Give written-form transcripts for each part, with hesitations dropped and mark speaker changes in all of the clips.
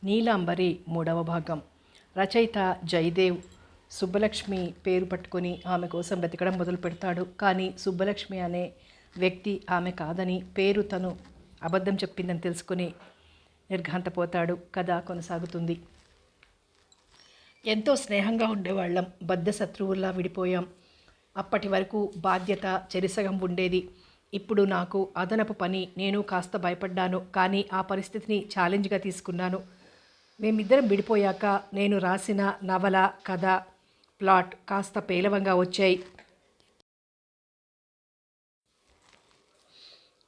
Speaker 1: నీలాంబరి మూడవ భాగం. రచయిత జయదేవ్ సుబ్బలక్ష్మి పేరు పట్టుకొని ఆమె కోసం బ్రతకడం మొదలు పెడతాడు. కానీ సుబ్బలక్ష్మి అనే వ్యక్తి ఆమె కాదని, పేరు తను అబద్ధం చెప్పిందని తెలుసుకుని నిర్ఘాంతపోతాడు. కథ కొనసాగుతుంది. ఎంతో స్నేహంగా ఉండేవాళ్ళం, బద్ధ శత్రువుల్లా విడిపోయాం. అప్పటి వరకు బాధ్యత చెరిసగం ఉండేది. ఇప్పుడు నాకు అదనపు పని. నేను కాస్త భయపడ్డాను, కానీ ఆ పరిస్థితిని ఛాలెంజ్గా తీసుకున్నాను. మేమిద్దరం విడిపోయాక నేను రాసిన నవల, కథ, ప్లాట్ కాస్త పేలవంగా వచ్చాయి.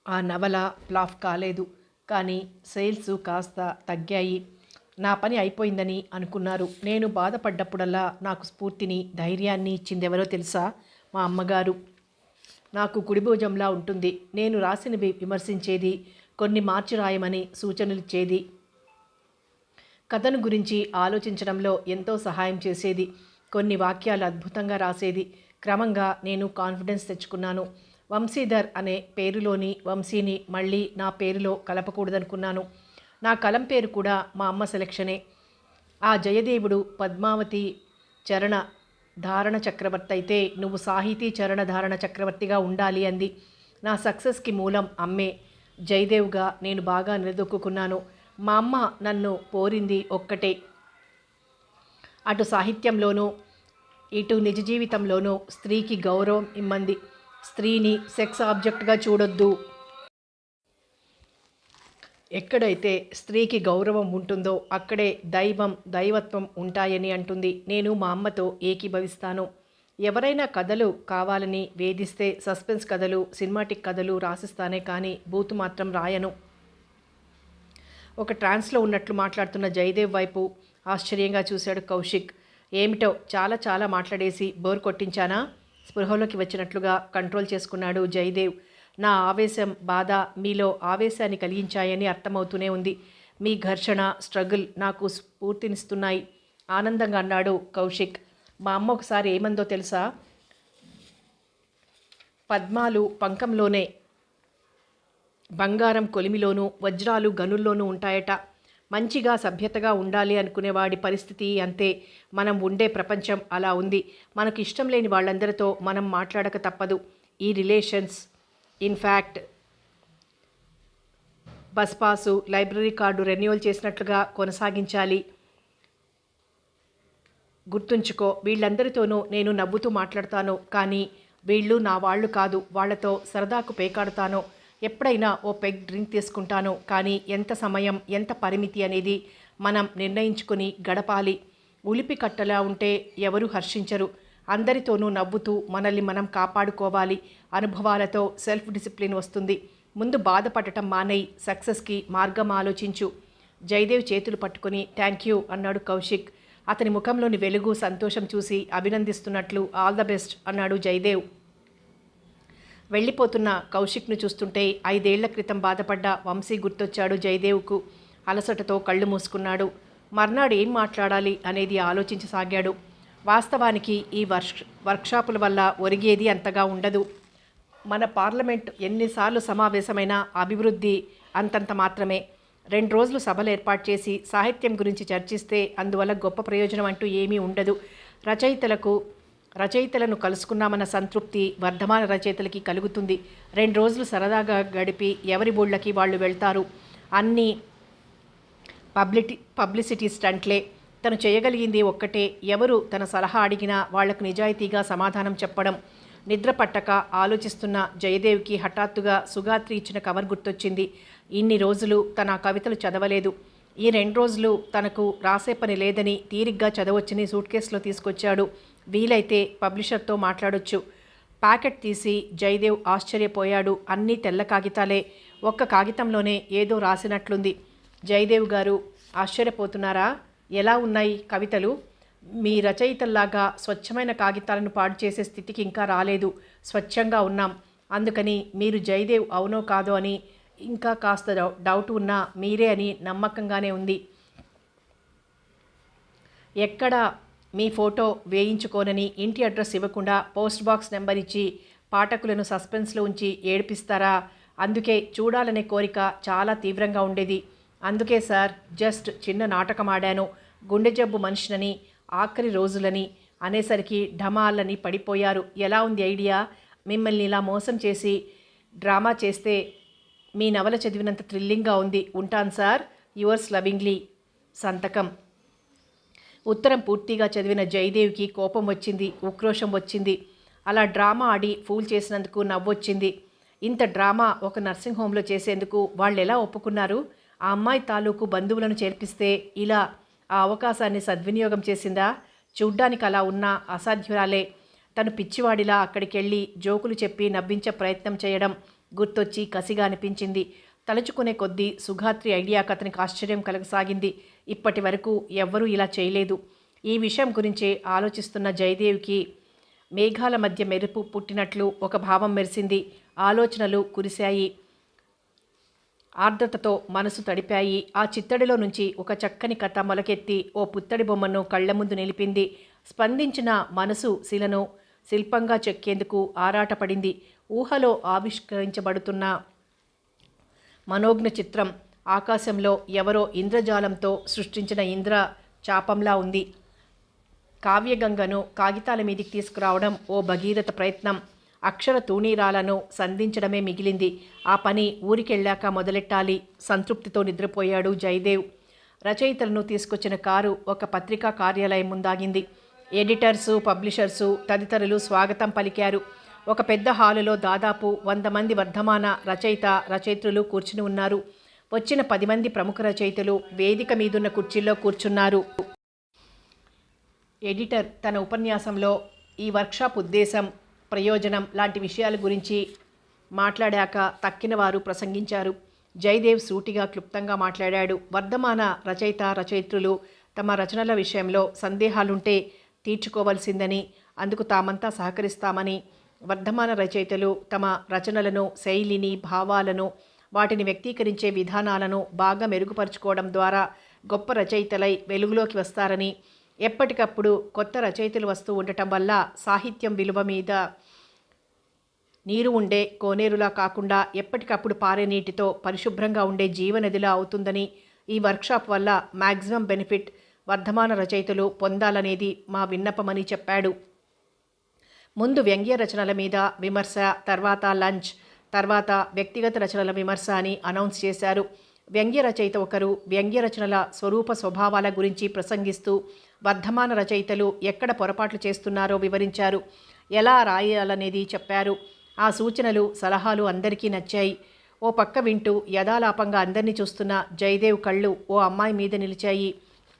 Speaker 1: ఆ నవల ఫ్లాప్ కాలేదు, కానీ సేల్స్ కాస్త తగ్గాయి. నా పని అయిపోయిందని అనుకున్నారు. నేను బాధపడ్డప్పుడల్లా నాకు స్ఫూర్తిని, ధైర్యాన్ని ఇచ్చిందెవరో తెలుసా? మా అమ్మగారు. నాకు కుడిభుజంలా ఉంటుంది. నేను రాసినవి విమర్శించేది, కొన్ని మార్చి రాయమని సూచనలిచ్చేది, కథను గురించి ఆలోచించడంలో ఎంతో సహాయం చేసేది. కొన్ని వాక్యాలు అద్భుతంగా రాసేది. క్రమంగా నేను కాన్ఫిడెన్స్ తెచ్చుకున్నాను. వంశీధర్ అనే పేరులోని వంశీని మళ్ళీ నా పేరులో కలపకూడదనుకున్నాను. నా కలం పేరు కూడా మా అమ్మ సెలక్షనే. ఆ జయదేవుడు పద్మావతి చరణ ధారణ చక్రవర్తి అయితే నువ్వు సాహితీ చరణ ధారణ చక్రవర్తిగా ఉండాలి అంది. నా సక్సెస్కి మూలం అమ్మే. జయదేవ్గా నేను బాగా నిలదొక్కున్నాను. మా అమ్మ నన్ను కోరింది ఒక్కటే, అటు సాహిత్యంలోనూ ఇటు నిజ జీవితంలోనూ స్త్రీకి గౌరవం ఇమ్మంది. స్త్రీని సెక్స్ ఆబ్జెక్ట్గా చూడొద్దు. ఎక్కడైతే స్త్రీకి గౌరవం ఉంటుందో అక్కడే దైవత్వం ఉంటాయని అంటుంది. నేను మా అమ్మతో ఏకీభవిస్తాను. ఎవరైనా కథలు కావాలని వేధిస్తే సస్పెన్స్ కథలు, సినిమాటిక్ కథలు రాసిస్తానే కానీ బూతు మాత్రం రాయను. ఒక ట్రాన్స్లో ఉన్నట్లు మాట్లాడుతున్న జయదేవ్ వైపు ఆశ్చర్యంగా చూశాడు కౌశిక్. ఏమిటో చాలా మాట్లాడేసి బోర్ కొట్టించానా? స్పృహలోకి వచ్చినట్లుగా కంట్రోల్ చేసుకున్నాడు జయదేవ్. నా ఆవేశం, బాధ మీలో ఆవేశాన్ని కలిగించాయని అర్థమవుతూనే ఉంది. మీ ఘర్షణ, స్ట్రగుల్ నాకు స్ఫూర్తినిస్తున్నాయి ఆనందంగా అన్నాడు కౌశిక్. మా అమ్మ ఒకసారి ఏమందో తెలుసా? పద్మాలు పంకంలోనే, బంగారం కొలిమిలోనూ, వజ్రాలు గనుల్లోనూ ఉంటాయట. మంచిగా సభ్యతగా ఉండాలి అనుకునేవాడి పరిస్థితి అంతే. మనం ఉండే ప్రపంచం అలా ఉంది. మనకు ఇష్టం లేని వాళ్ళందరితో మనం మాట్లాడక తప్పదు. ఈ relations in fact bus pass, library card renewal చేసినట్లుగా కొనసాగించాలి. గుర్తుంచుకో, వీళ్ళందరితోనూ నేను నవ్వుతూ మాట్లాడతాను, కానీ వీళ్ళు నా వాళ్ళు కాదు. వాళ్లతో సరదాకు పేకాడుతాను. ఎప్పుడైనా ఓ పెగ్ డ్రింక్ తీసుకుంటాను. కానీ ఎంత సమయం, ఎంత పరిమితి అనేది మనం నిర్ణయించుకుని గడపాలి. ఉలిపి కట్టలా ఉంటే ఎవరూ హర్షించరు. అందరితోనూ నవ్వుతూ మనల్ని మనం కాపాడుకోవాలి. అనుభవాలతో సెల్ఫ్ డిసిప్లిన్ వస్తుంది. ముందు బాధపడటం మానేయి, సక్సెస్కి మార్గం ఆలోచించు. జయదేవ్ చేతులు పట్టుకుని థ్యాంక్ యూ అన్నాడు కౌశిక్. అతని ముఖంలోని వెలుగు, సంతోషం చూసి అభినందిస్తున్నట్లు ఆల్ ద బెస్ట్ అన్నాడు జయదేవ్. వెళ్ళిపోతున్న కౌశిక్ను చూస్తుంటే 5 ఏళ్ల క్రితం బాధపడ్డ వంశీ గుర్తొచ్చాడు జయదేవ్కు. అలసటతో కళ్ళు మూసుకున్నాడు. మర్నాడు ఏం మాట్లాడాలి అనేది ఆలోచించసాగాడు. వాస్తవానికి ఈ వర్క్షాపుల వల్ల ఒరిగేది అంతగా ఉండదు. మన పార్లమెంట్ ఎన్నిసార్లు సమావేశమైనా అభివృద్ధి అంతంత మాత్రమే. 2 రోజులు సభలు ఏర్పాటు చేసి సాహిత్యం గురించి చర్చిస్తే అందువల్ల గొప్ప ప్రయోజనం అంటూ ఏమీ ఉండదు. రచయితలను కలుసుకున్నామన్న సంతృప్తి వర్ధమాన రచయితలకి కలుగుతుంది. 2 రోజులు సరదాగా గడిపి ఎవరి బోళ్ళకి వాళ్ళు వెళ్తారు. అన్నీ పబ్లిసిటీ స్టంట్లే. తను చేయగలిగింది ఒక్కటే, ఎవరు తన సలహా అడిగినా వాళ్లకు నిజాయితీగా సమాధానం చెప్పడం. నిద్ర పట్టక ఆలోచిస్తున్న జయదేవ్కి హఠాత్తుగా సుగాత్రి ఇచ్చిన కవర్ గుర్తొచ్చింది. ఇన్ని రోజులు తన కవితలు చదవలేదు. ఈ 2 రోజులు తనకు రాసే పని లేదని తీరిగ్గా చదవచ్చని సూట్ కేసులో తీసుకొచ్చాడు. వీలైతే పబ్లిషర్తో మాట్లాడొచ్చు. ప్యాకెట్ తీసి జయదేవ్ ఆశ్చర్యపోయాడు. అన్నీ తెల్ల కాగితాలే. ఒక్క కాగితంలోనే ఏదో రాసినట్లుంది. జయదేవ్ గారు ఆశ్చర్యపోతున్నారా? ఎలా ఉన్నాయి కవితలు? మీ రచయితల్లాగా స్వచ్ఛమైన కాగితాలను పాడు చేసే స్థితికి ఇంకా రాలేదు. స్వచ్ఛంగా ఉన్నాం. అందుకని మీరు జయదేవ్ అవునో కాదో అని ఇంకా కాస్త డౌట్ ఉన్నా మీరే అని నమ్మకంగానే ఉంది. ఎక్కడ మీ ఫోటో వేయించుకోనని ఇంటి అడ్రస్ ఇవ్వకుండా పోస్ట్ బాక్స్ నెంబర్ ఇచ్చి పాఠకులను సస్పెన్స్లో ఉంచి ఏడిపిస్తారా? అందుకే చూడాలనే కోరిక చాలా తీవ్రంగా ఉండేది. అందుకే సార్ జస్ట్ చిన్న నాటకం ఆడాను. గుండె జబ్బు మనిషినని ఆఖరి రోజులని అనేసరికి ఢమాలని పడిపోయారు. ఎలా ఉంది ఐడియా? మిమ్మల్ని ఇలా మోసం చేసి డ్రామా చేస్తే మీ నవల చదివినంత థ్రిల్లింగ్గా ఉంది. ఉంటాను సార్. Yours lovingly. సంతకం. ఉత్తరం పూర్తిగా చదివిన జయదేవ్కి కోపం వచ్చింది, ఉక్రోషం వచ్చింది. అలా డ్రామా ఆడి ఫూల్ చేసినందుకు నవ్వొచ్చింది. ఇంత డ్రామా ఒక నర్సింగ్ హోమ్లో చేసేందుకు వాళ్ళు ఎలా ఒప్పుకున్నారు? ఆ అమ్మాయి తాలూకు బంధువులను చేర్పిస్తే ఇలా ఆ అవకాశాన్ని సద్వినియోగం చేసిందా? చూడ్డానికి అలా ఉన్న అసాధ్యురాలే. తను పిచ్చివాడిలా అక్కడికెళ్ళి జోకులు చెప్పి నవ్వించే ప్రయత్నం చేయడం గుర్తొచ్చి కసిగా అనిపించింది. తలుచుకునే కొద్దీ సుగాత్రి ఐడియాకు అతనికి ఆశ్చర్యం కలగసాగింది. ఇప్పటి వరకు ఎవ్వరూ ఇలా చేయలేదు. ఈ విషయం గురించి ఆలోచిస్తున్న జయదేవ్కి మేఘాల మధ్య మెరుపు పుట్టినట్లు ఒక భావం మెరిసింది. ఆలోచనలు కురిశాయి, ఆర్ద్రతతో మనసు తడిపాయి. ఆ చిత్తడిలో నుంచి ఒక చక్కని కథ మొలకెత్తి ఓ పుత్తడి బొమ్మను కళ్ల ముందు నిలిపింది. స్పందించిన మనసు శిలను శిల్పంగా చెక్కేందుకు ఆరాటపడింది. ఊహలో ఆవిష్కరించబడుతున్న మనోజ్ఞ చిత్రం ఆకాశంలో ఎవరో ఇంద్రజాలంతో సృష్టించిన ఇంద్ర చాపంలా ఉంది. కావ్యగంగను కాగితాల మీదికి తీసుకురావడం ఓ భగీరథ ప్రయత్నం. అక్షర తూణీరాలను సంధించడమే మిగిలింది. ఆ పని ఊరికెళ్ళాక మొదలెట్టాలి. సంతృప్తితో నిద్రపోయాడు జయదేవ్. రచయితలను తీసుకొచ్చిన కారు ఒక పత్రికా కార్యాలయం ముందాగింది. ఎడిటర్సు, పబ్లిషర్సు తదితరులు స్వాగతం పలికారు. ఒక పెద్ద హాలులో దాదాపు 100 మంది వర్ధమాన రచయిత్రులు కూర్చుని ఉన్నారు. వచ్చిన 10 మంది ప్రముఖ రచయితలు వేదిక మీదున్న కుర్చీల్లో కూర్చున్నారు. ఎడిటర్ తన ఉపన్యాసంలో ఈ వర్క్షాప్ ఉద్దేశం, ప్రయోజనం లాంటి విషయాల గురించి మాట్లాడాక తక్కిన వారు ప్రసంగించారు. జయదేవ్ సూటిగా క్లుప్తంగా మాట్లాడాడు. వర్ధమాన రచయిత్రులు తమ రచనల విషయంలో సందేహాలుంటే తీర్చుకోవలసిందని, అందుకు తామంతా సహకరిస్తామని, వర్ధమాన రచయితలు తమ రచనలను, శైలిని, భావాలను, వాటిని వ్యక్తీకరించే విధానాలను బాగా మెరుగుపరుచుకోవడం ద్వారా గొప్ప రచయితలై వెలుగులోకి వస్తారని, ఎప్పటికప్పుడు కొత్త రచయితలు వస్తూ ఉండటం వల్ల సాహిత్యం విలువ మీద నీరు ఉండే కోనేరులా కాకుండా ఎప్పటికప్పుడు పారే నీటితో పరిశుభ్రంగా ఉండే జీవనదిలా అవుతుందని, ఈ వర్క్షాప్ వల్ల మ్యాక్సిమం బెనిఫిట్ వర్ధమాన రచయితలు పొందాలనేది మా విన్నపమని చెప్పాడు. ముందు వ్యంగ్య రచనల మీద విమర్శ, తర్వాత లంచ్, తర్వాత వ్యక్తిగత రచనల విమర్శ అని అనౌన్స్ చేశారు. వ్యంగ్య రచయిత ఒకరు వ్యంగ్య రచనల స్వరూప స్వభావాల గురించి ప్రసంగిస్తూ వర్ధమాన రచయితలు ఎక్కడ పొరపాట్లు చేస్తున్నారో వివరించారు. ఎలా రాయాలనేది చెప్పారు. ఆ సూచనలు, సలహాలు అందరికీ నచ్చాయి. ఓ పక్క వింటూ యథాలాపంగా అందరినీ చూస్తున్న జయదేవ్ కళ్ళు ఓ అమ్మాయి మీద నిలిచాయి.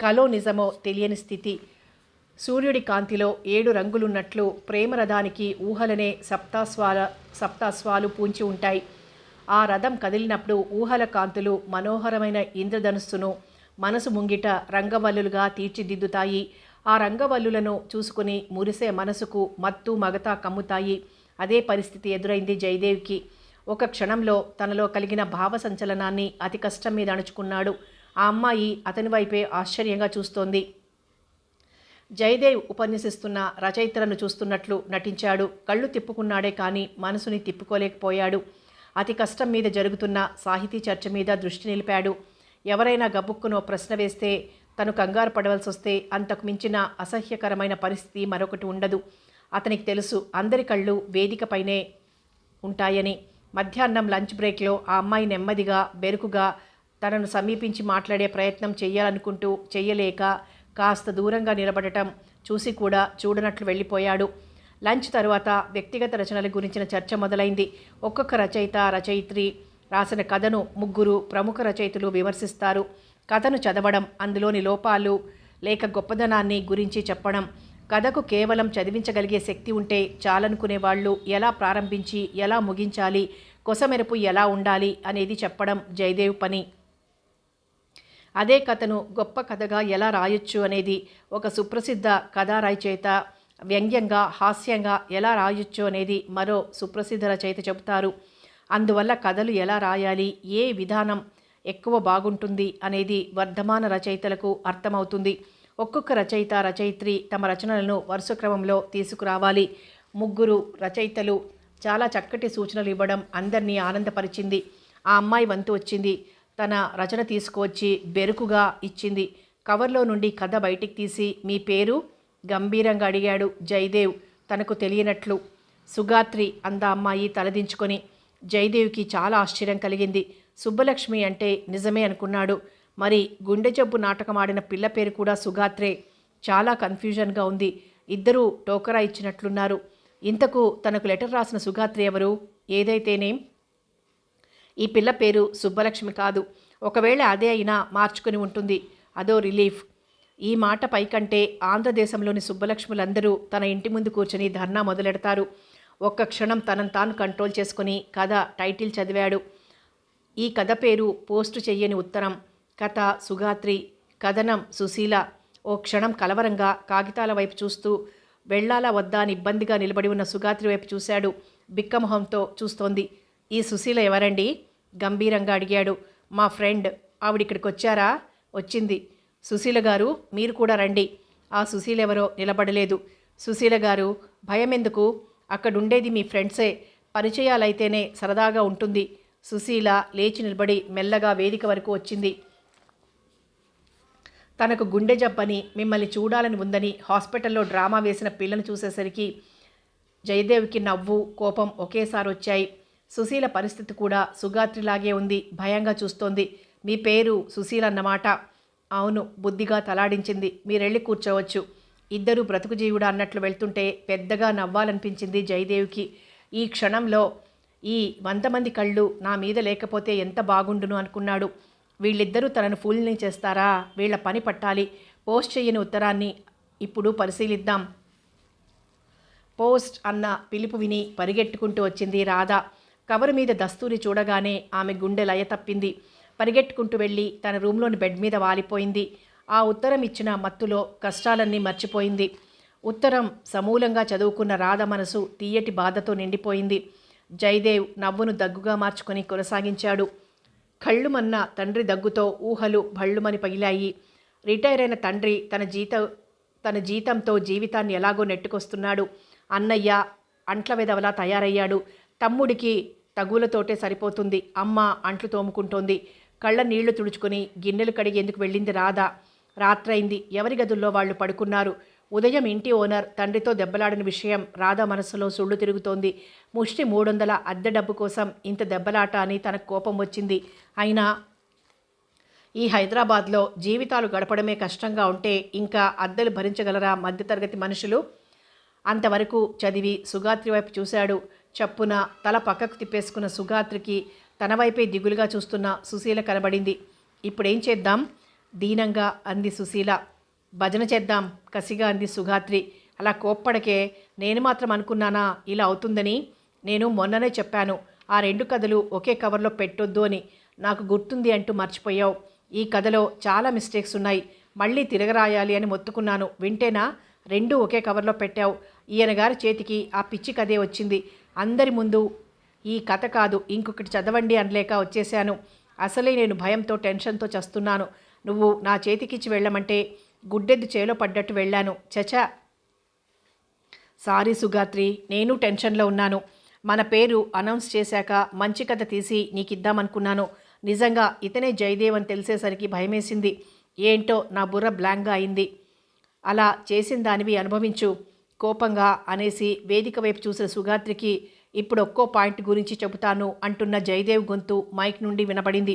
Speaker 1: కలో నిజమో తెలియని స్థితి. సూర్యుడి కాంతిలో 7 రంగులున్నట్లు ప్రేమరథానికి ఊహలనే సప్తాశ్వాలు పూంచి ఉంటాయి. ఆ రథం కదిలినప్పుడు ఊహల కాంతులు మనోహరమైన ఇంద్రధనుస్సును మనసు ముంగిట రంగవల్లులుగా తీర్చిదిద్దుతాయి. ఆ రంగవల్లులను చూసుకుని మురిసే మనసుకు మత్తు మగత కమ్ముతాయి. అదే పరిస్థితి ఎదురైంది జయదేవ్కి. ఒక క్షణంలో తనలో కలిగిన భావ సంచలనాన్ని అతి కష్టం మీద అణుచుకున్నాడు. ఆ అమ్మాయి అతని వైపే ఆశ్చర్యంగా చూస్తోంది. జయదేవ్ ఉపన్యసిస్తున్న రచయితలను చూస్తున్నట్లు నటించాడు. కళ్ళు తిప్పుకున్నాడే కానీ మనసుని తిప్పుకోలేకపోయాడు. అతి కష్టం మీద జరుగుతున్న సాహితీ చర్చ మీద దృష్టి నిలిపాడు. ఎవరైనా గబుక్కునో ప్రశ్న వేస్తే తను కంగారు పడవలసి వస్తే అంతకు మించిన అసహ్యకరమైన పరిస్థితి మరొకటి ఉండదు. అతనికి తెలుసు అందరి కళ్ళు వేదికపైనే ఉంటాయని. మధ్యాహ్నం లంచ్ బ్రేక్లో ఆ అమ్మాయి నెమ్మదిగా, బెరుకుగా తనను సమీపించి మాట్లాడే ప్రయత్నం చెయ్యాలనుకుంటూ చెయ్యలేక కాస్త దూరంగా నిలబడటం చూసి కూడా చూడనట్లు వెళ్ళిపోయాడు. లంచ్ తరువాత వ్యక్తిగత రచనల గురించిన చర్చ మొదలైంది. ఒక్కొక్క రచయిత్రి రాసిన కథను 3 ప్రముఖ రచయితలు విమర్శిస్తారు. కథను చదవడం, అందులోని లోపాలు లేక గొప్పదనాన్ని గురించి చెప్పడం. కథకు కేవలం చదివించగలిగే శక్తి ఉంటే చాలనుకునే వాళ్ళు ఎలా ప్రారంభించి ఎలా ముగించాలి, కొసమెరుపు ఎలా ఉండాలి అనేది చెప్పడం జయదేవ్ పని. అదే కథను గొప్ప కథగా ఎలా రాయొచ్చు అనేది ఒక సుప్రసిద్ధ కథారాయి చేత వ్యంగ్యంగా, హాస్యంగా ఎలా రాయొచ్చు అనేది మరో సుప్రసిద్ధ రచయిత చెబుతారు. అందువల్ల కథలు ఎలా రాయాలి, ఏ విధానం ఎక్కువ బాగుంటుంది అనేది వర్ధమాన రచయితలకు అర్థమవుతుంది. ఒక్కొక్క రచయిత్రి తమ రచనలను వరుస క్రమంలో తీసుకురావాలి. 3 రచయితలు చాలా చక్కటి సూచనలు ఇవ్వడం అందరినీ ఆనందపరిచింది. ఆ అమ్మాయి వంతు వచ్చింది. తన రచన తీసుకువచ్చి బెరుకుగా ఇచ్చింది. కవర్లో నుండి కథ బయటికి తీసి, మీ పేరు గంభీరంగా అడిగాడు జయదేవ్ తనకు తెలియనట్లు. సుగాత్రి అంద అమ్మాయి తలదించుకొని. జయదేవ్కి చాలా ఆశ్చర్యం కలిగింది. సుబ్బలక్ష్మి అంటే నిజమే అనుకున్నాడు. మరి గుండె జబ్బు నాటకం ఆడిన పిల్ల పేరు కూడా సుగాత్రే. చాలా కన్ఫ్యూజన్గా ఉంది. ఇద్దరూ టోకరా ఇచ్చినట్లున్నారు. ఇంతకు తనకు లెటర్ రాసిన సుగాత్రి ఎవరు? ఏదైతేనేం ఈ పిల్ల పేరు సుబ్బలక్ష్మి కాదు. ఒకవేళ అదే అయినా మార్చుకుని ఉంటుంది. అదో రిలీఫ్. ఈ మాట పైకంటే ఆంధ్రదేశంలోని సుబ్బలక్ష్ములందరూ తన ఇంటి ముందు కూర్చొని ధర్నా మొదలెడతారు. ఒక్క క్షణం తనను తాను కంట్రోల్ చేసుకుని కథ టైటిల్ చదివాడు. ఈ కథ పేరు పోస్టు చెయ్యని ఉత్తరం. కథ సుగాత్రి, కథనం సుశీల. ఓ క్షణం కలవరంగా కాగితాల వైపు చూస్తూ వెళ్ళాలా వద్దా అని ఇబ్బందిగా నిలబడి ఉన్న సుగాత్రి వైపు చూశాడు. బిక్కమొహంతో చూస్తోంది. ఈ సుశీల ఎవరండి? గంభీరంగా అడిగాడు. మా ఫ్రెండ్. ఆవిడిక్కడికి వచ్చారా? వచ్చింది. సుశీల గారు మీరు కూడా రండి. ఆ సుశీల ఎవరో నిలబడలేదు. సుశీల గారు భయం ఎందుకు? అక్కడుండేది మీ ఫ్రెండ్సే. పరిచయాలైతేనే సరదాగా ఉంటుంది. సుశీల లేచి నిలబడి మెల్లగా వేదిక వరకు వచ్చింది. తనకు గుండె జబ్బని, మిమ్మల్ని చూడాలని ఉందని హాస్పిటల్లో డ్రామా వేసిన పిల్లను చూసేసరికి జయదేవ్కి నవ్వు, కోపం ఒకేసారి వచ్చాయి. సుశీల పరిస్థితి కూడా సుగాత్రిలాగే ఉంది. భయంగా చూస్తోంది. మీ పేరు సుశీల అన్నమాట? అవును. బుద్ధిగా తలాడించింది. మీరెళ్ళి కూర్చోవచ్చు. ఇద్దరూ బ్రతుకు జీవుడా అన్నట్లు వెళ్తుంటే పెద్దగా నవ్వాలనిపించింది జయదేవ్కి. ఈ క్షణంలో ఈ 100 మంది కళ్ళు నా మీద లేకపోతే ఎంత బాగుండును అనుకున్నాడు. వీళ్ళిద్దరూ తనను ఫూల్ని చేస్తారా? వీళ్ల పని పట్టాలి. పోస్ట్ చేయని ఉత్తరాన్ని ఇప్పుడు పరిశీలిద్దాం. పోస్ట్ అన్న పిలుపు విని పరిగెట్టుకుంటూ వచ్చింది రాధ. కవరు మీద దస్తూరి చూడగానే ఆమె గుండె లయ తప్పింది. పరిగెట్టుకుంటూ వెళ్ళి తన రూమ్లోని బెడ్ మీద వాలిపోయింది. ఆ ఉత్తరం ఇచ్చిన మత్తులో కష్టాలన్నీ మర్చిపోయింది. ఉత్తరం సమూలంగా చదువుకున్న రాధ మనసు తీయటి బాధతో నిండిపోయింది. జయదేవ్ నవ్వును దగ్గుగా మార్చుకొని కొనసాగించాడు. కళ్ళుమన్న తండ్రి దగ్గుతో ఊహలు భళ్ళుమని పగిలాయి. రిటైర్ అయిన తండ్రి తన జీతంతో జీవితాన్ని ఎలాగో నెట్టుకొస్తున్నాడు. అన్నయ్య అంట్ల వెదవలా తయారయ్యాడు. తమ్ముడికి తగులతోటే సరిపోతుంది. అమ్మ అంట్లు తోముకుంటోంది. కళ్ళ నీళ్లు తుడుచుకొని గిన్నెలు కడిగేందుకు వెళ్ళింది రాధ. రాత్రైంది. ఎవరి గదుల్లో వాళ్ళు పడుకున్నారు. ఉదయం ఇంటి ఓనర్ తండ్రితో దెబ్బలాడిన విషయం రాధ మనసులో సుళ్ళు తిరుగుతోంది. ముష్టి 300 అద్దె డబ్బు కోసం ఇంత దెబ్బలాట అని తనకు కోపం వచ్చింది. అయినా ఈ హైదరాబాద్లో జీవితాలు గడపడమే కష్టంగా ఉంటే ఇంకా అద్దెలు భరించగలరా మధ్యతరగతి మనుషులు? అంతవరకు చదివి సుగాత్రి వైపు చూశాడు. చప్పున తల పక్కకు తిప్పేసుకున్న సుగాత్రికి తన వైపే దిగులుగా చూస్తున్న సుశీల కనబడింది. ఇప్పుడేం చేద్దాం? దీనంగా అంది సుశీల. భజన చేద్దాం కసిగా అంది సుగాత్రి. అలా కోప్పడకే. నేను మాత్రం అనుకున్నానా ఇలా అవుతుందని? నేను మొన్ననే చెప్పాను ఆ 2 కథలు ఒకే కవర్లో పెట్టొద్దు అని. నాకు గుర్తుంది అంటూ మర్చిపోయావు. ఈ కథలో చాలా మిస్టేక్స్ ఉన్నాయి. మళ్ళీ తిరగరాయాలి అని మొత్తుకున్నాను. వింటేనా? 2 ఒకే కవర్లో పెట్టావు. ఈయన గారి చేతికి ఆ పిచ్చి కథే వచ్చింది. అందరి ముందు ఈ కథ కాదు ఇంకొకటి చదవండి అనలేక వచ్చేశాను. అసలే నేను భయంతో టెన్షన్తో చస్తున్నాను. నువ్వు నా చేతికిచ్చి వెళ్ళమంటే గుడ్డెద్దు చేలో పడ్డట్టు వెళ్ళాను. చచా. సారీ సుగాత్రి, నేను టెన్షన్లో ఉన్నాను. మన పేరు అనౌన్స్ చేశాక మంచి కథ తీసి నీకిద్దామనుకున్నాను. నిజంగా ఇతనే జయదేవ్ అని తెలిసేసరికి భయమేసింది. ఏంటో నా బుర్ర బ్లాంక్గా అయింది. అలా చేసిన దానివి అనుభవించు కోపంగా అనేసి వేదిక వైపు చూసిన సుగాత్రికి ఇప్పుడు ఒక్కో పాయింట్ గురించి చెబుతాను అంటున్న జయదేవ్ గొంతు మైక్ నుండి వినపడింది.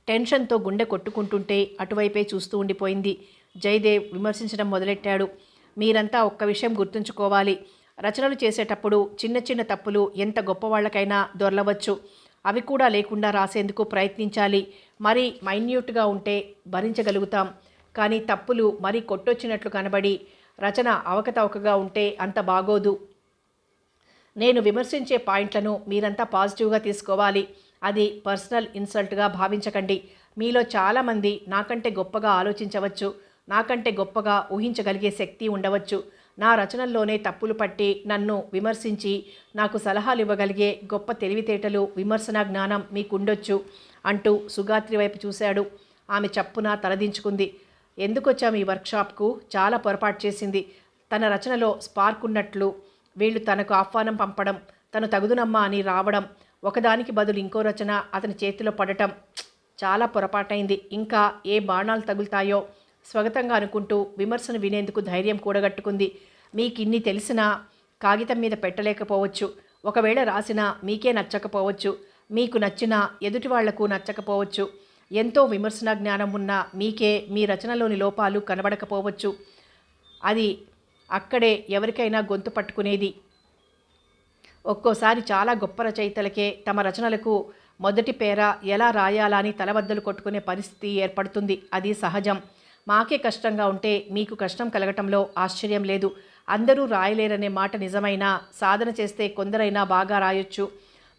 Speaker 1: టెన్షన్తో గుండె కొట్టుకుంటుంటే అటువైపే చూస్తూ ఉండిపోయింది. జయదేవ్ విమర్శించడం మొదలెట్టాడు. మీరంతా ఒక్క విషయం గుర్తుంచుకోవాలి. రచనలు చేసేటప్పుడు చిన్న చిన్న తప్పులు ఎంత గొప్పవాళ్లకైనా దొరలవచ్చు. అవి కూడా లేకుండా రాసేందుకు ప్రయత్నించాలి. మరీ మైన్యూట్గా ఉంటే భరించగలుగుతాం. కానీ తప్పులు మరీ కొట్టొచ్చినట్లు కనబడి రచన అవకతవకగా ఉంటే అంత బాగోదు. నేను విమర్శించే పాయింట్లను మీరంతా పాజిటివ్గా తీసుకోవాలి. అది పర్సనల్ ఇన్సల్ట్గా భావించకండి. మీలో చాలామంది నాకంటే గొప్పగా ఆలోచించవచ్చు. నాకంటే గొప్పగా ఊహించగలిగే శక్తి ఉండవచ్చు. నా రచనల్లోనే తప్పులు పట్టి నన్ను విమర్శించి నాకు సలహాలు ఇవ్వగలిగే గొప్ప తెలివితేటలు, విమర్శనా జ్ఞానం మీకుండొచ్చు అంటూ సుగాత్రి వైపు చూశాడు. ఆమె చప్పున తలదించుకుంది. ఎందుకొచ్చాము ఈ వర్క్షాప్కు? చాలా పొరపాటు చేసింది. తన రచనలో స్పార్క్ ఉన్నట్లు వీళ్ళు తనకు ఆహ్వానం పంపడం, తను తగుదునమ్మా అని రావడం, ఒకదానికి బదులు ఇంకో రచన అతని చేతిలో పడటం. చాలా పొరపాటైంది. ఇంకా ఏ బాణాలు తగులుతాయో స్వగతంగా అనుకుంటూ విమర్శను వినేందుకు ధైర్యం కూడగట్టుకుంది. మీకిన్ని తెలిసినా కాగితం మీద పెట్టలేకపోవచ్చు. ఒకవేళ రాసినా మీకే నచ్చకపోవచ్చు. మీకు నచ్చినా ఎదుటి వాళ్లకు నచ్చకపోవచ్చు. ఎంతో విమర్శన జ్ఞానం ఉన్న మీకే మీ రచనలోని లోపాలు కనబడకపోవచ్చు. అది అక్కడే ఎవరికైనా గొంతు పట్టుకునేది. ఒక్కోసారి చాలా గొప్ప రచయితలకే తమ రచనలకు మొదటి పేర ఎలా రాయాలా అని తలబద్దలు కొట్టుకునే పరిస్థితి ఏర్పడుతుంది. అది సహజం. మాకే కష్టంగా ఉంటే మీకు కష్టం కలగటంలో ఆశ్చర్యం లేదు. అందరూ రాయలేరనే మాట నిజమైనా సాధన చేస్తే కొందరైనా బాగా రాయొచ్చు.